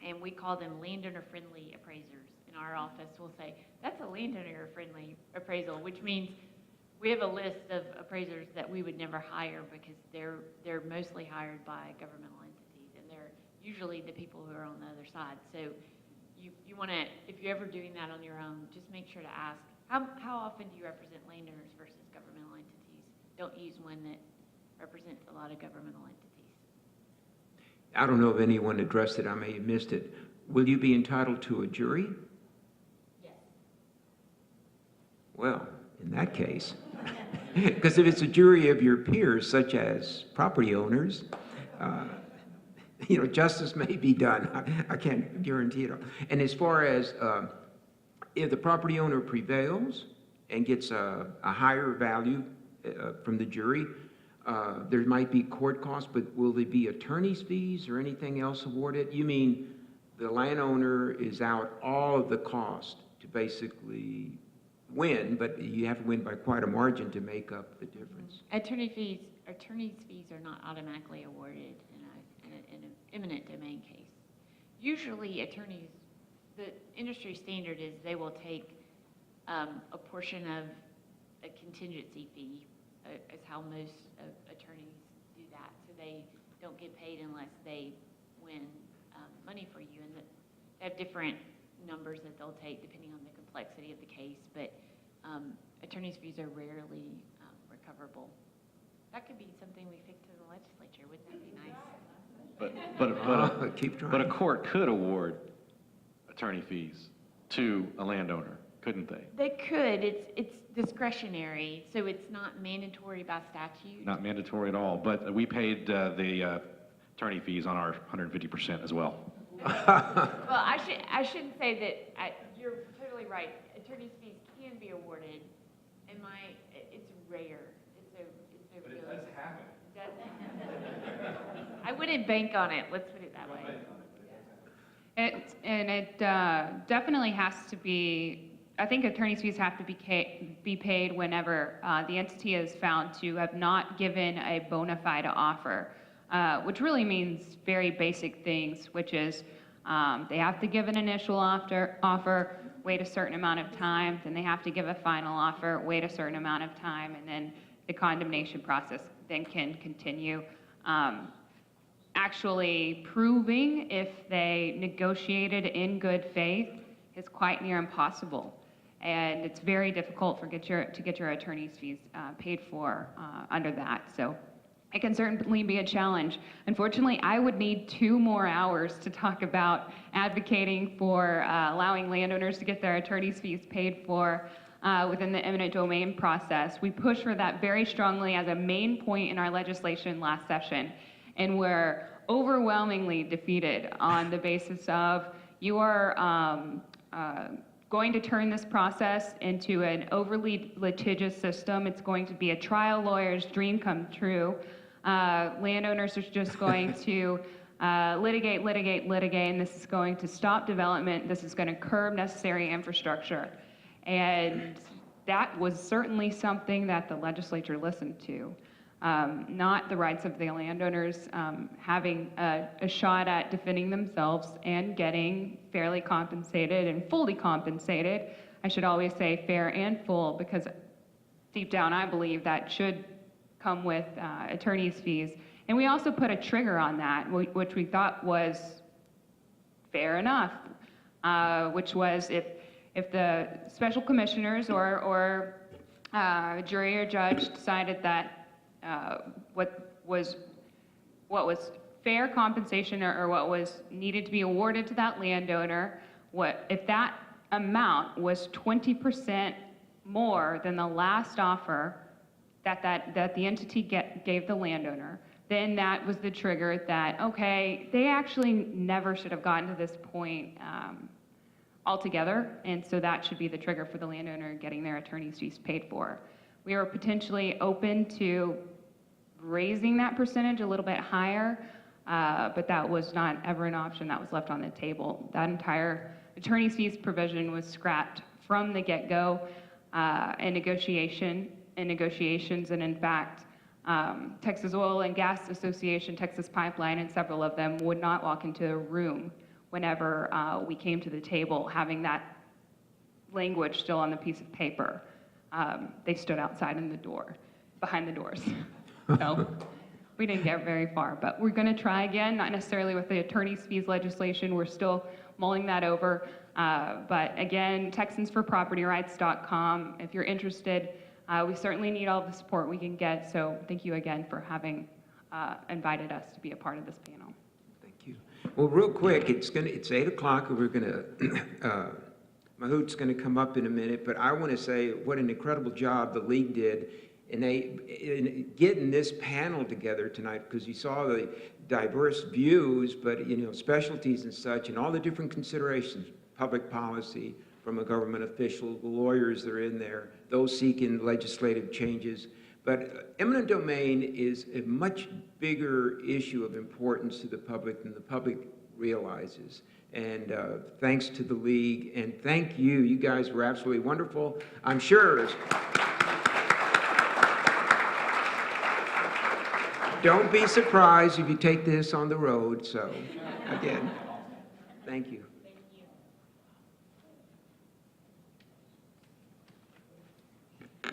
And we call them landowner-friendly appraisers. In our office, we'll say, that's a landowner-friendly appraisal, which means we have a list of appraisers that we would never hire because they're mostly hired by governmental entities, and they're usually the people who are on the other side. So you want to, if you're ever doing that on your own, just make sure to ask, how often do you represent landowners versus governmental entities? Don't use one that represents a lot of governmental entities. I don't know if anyone addressed it, I may have missed it. Will you be entitled to a jury? Yes. Well, in that case, because if it's a jury of your peers, such as property owners, justice may be done. I can't guarantee it. And as far as if the property owner prevails and gets a higher value from the jury, there might be court costs, but will there be attorney's fees or anything else awarded? You mean the landowner is out all of the cost to basically win, but you have to win by quite a margin to make up the difference? Attorney's fees are not automatically awarded in an eminent domain case. Usually attorneys, the industry standard is they will take a portion of a contingency fee, is how most attorneys do that. So they don't get paid unless they win money for you. And they have different numbers that they'll take depending on the complexity of the case, but attorney's fees are rarely recoverable. That could be something we fix to the legislature. Wouldn't that be nice? Keep trying. But a court could award attorney fees to a landowner, couldn't they? They could. It's discretionary, so it's not mandatory by statute. Not mandatory at all, but we paid the attorney fees on our 150% as well. Well, I shouldn't say that. You're totally right. Attorney's fees can be awarded, and it's rare. It's a really. But it does happen. It does. I wouldn't bank on it. Let's put it that way. It definitely has to be, I think attorney's fees have to be paid whenever the entity is found to have not given a bona fide offer, which really means very basic things, which is they have to give an initial offer, wait a certain amount of time, then they have to give a final offer, wait a certain amount of time, and then the condemnation process then can continue. Actually proving if they negotiated in good faith is quite near impossible. And it's very difficult to get your attorney's fees paid for under that. So it can certainly be a challenge. Unfortunately, I would need 2 more hours to talk about advocating for allowing landowners to get their attorney's fees paid for within the eminent domain process. We push for that very strongly as a main point in our legislation last session, and we're overwhelmingly defeated on the basis of you are going to turn this process into an overly litigious system. It's going to be a trial lawyer's dream come true. Landowners are just going to litigate, and this is going to stop development. This is going to curb necessary infrastructure. And that was certainly something that the legislature listened to. Not the rights of the landowners having a shot at defending themselves and getting fairly compensated and fully compensated. I should always say fair and full, because deep down I believe that should come with attorney's fees. And we also put a trigger on that, which we thought was fair enough, which was if the special commissioners or jury or judge decided that what was fair compensation or what was needed to be awarded to that landowner, if that amount was 20% more than the last offer that the entity gave the landowner, then that was the trigger that, okay, they actually never should have gotten to this point altogether, and so that should be the trigger for the landowner getting their attorney's fees paid for. We were potentially open to raising that percentage a little bit higher, but that was not ever an option that was left on the table. That entire attorney's fees provision was scrapped from the get-go. in negotiations, and in fact, Texas Oil and Gas Association, Texas Pipeline, and several of them would not walk into a room whenever we came to the table, having that language still on the piece of paper. They stood outside in the door, behind the doors. So we didn't get very far, but we're going to try again, not necessarily with the attorney's fees legislation. We're still mulling that over. But again, TexansForPropertyRights.com. If you're interested, we certainly need all the support we can get. So thank you again for having invited us to be a part of this panel. Thank you. Well, real quick, it's 8 o'clock, and we're going to, Mahout's going to come up in a minute, but I want to say what an incredible job the league did in getting this panel together tonight, because you saw the diverse views, but specialties and such, and all the different considerations, public policy from a government official, the lawyers that are in there, those seeking legislative changes. But eminent domain is a much bigger issue of importance to the public than the public realizes. And thanks to the league, and thank you. You guys were absolutely wonderful. I'm sure. Don't be surprised if you take this on the road. So, again, thank you.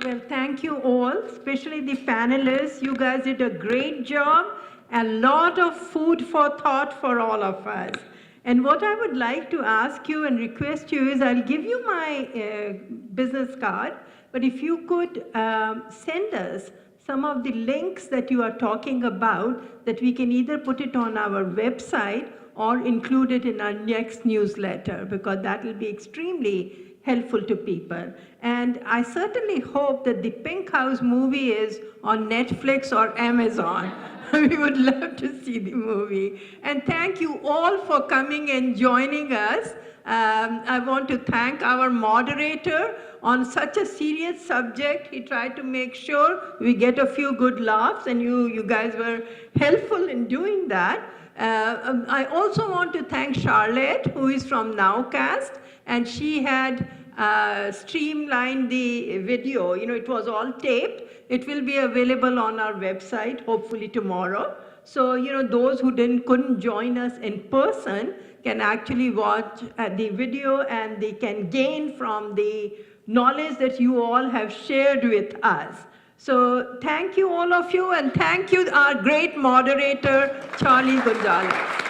Well, thank you all, especially the panelists. You guys did a great job. A lot of food for thought for all of us. And what I would like to ask you and request you is, I'll give you my business card, but if you could send us some of the links that you are talking about, that we can either put it on our website or include it in our next newsletter, because that will be extremely helpful to people. And I certainly hope that the Pink House movie is on Netflix or Amazon. We would love to see the movie. And thank you all for coming and joining us. I want to thank our moderator on such a serious subject. He tried to make sure we get a few good laughs, and you guys were helpful in doing that. I also want to thank Charlotte, who is from NOWCast, and she had streamlined the video. It was all taped. It will be available on our website, hopefully tomorrow. So, those who couldn't join us in person can actually watch the video, and they can gain from the knowledge that you all have shared with us. So thank you, all of you, and thank you, our great moderator, Charlie Gonzalez.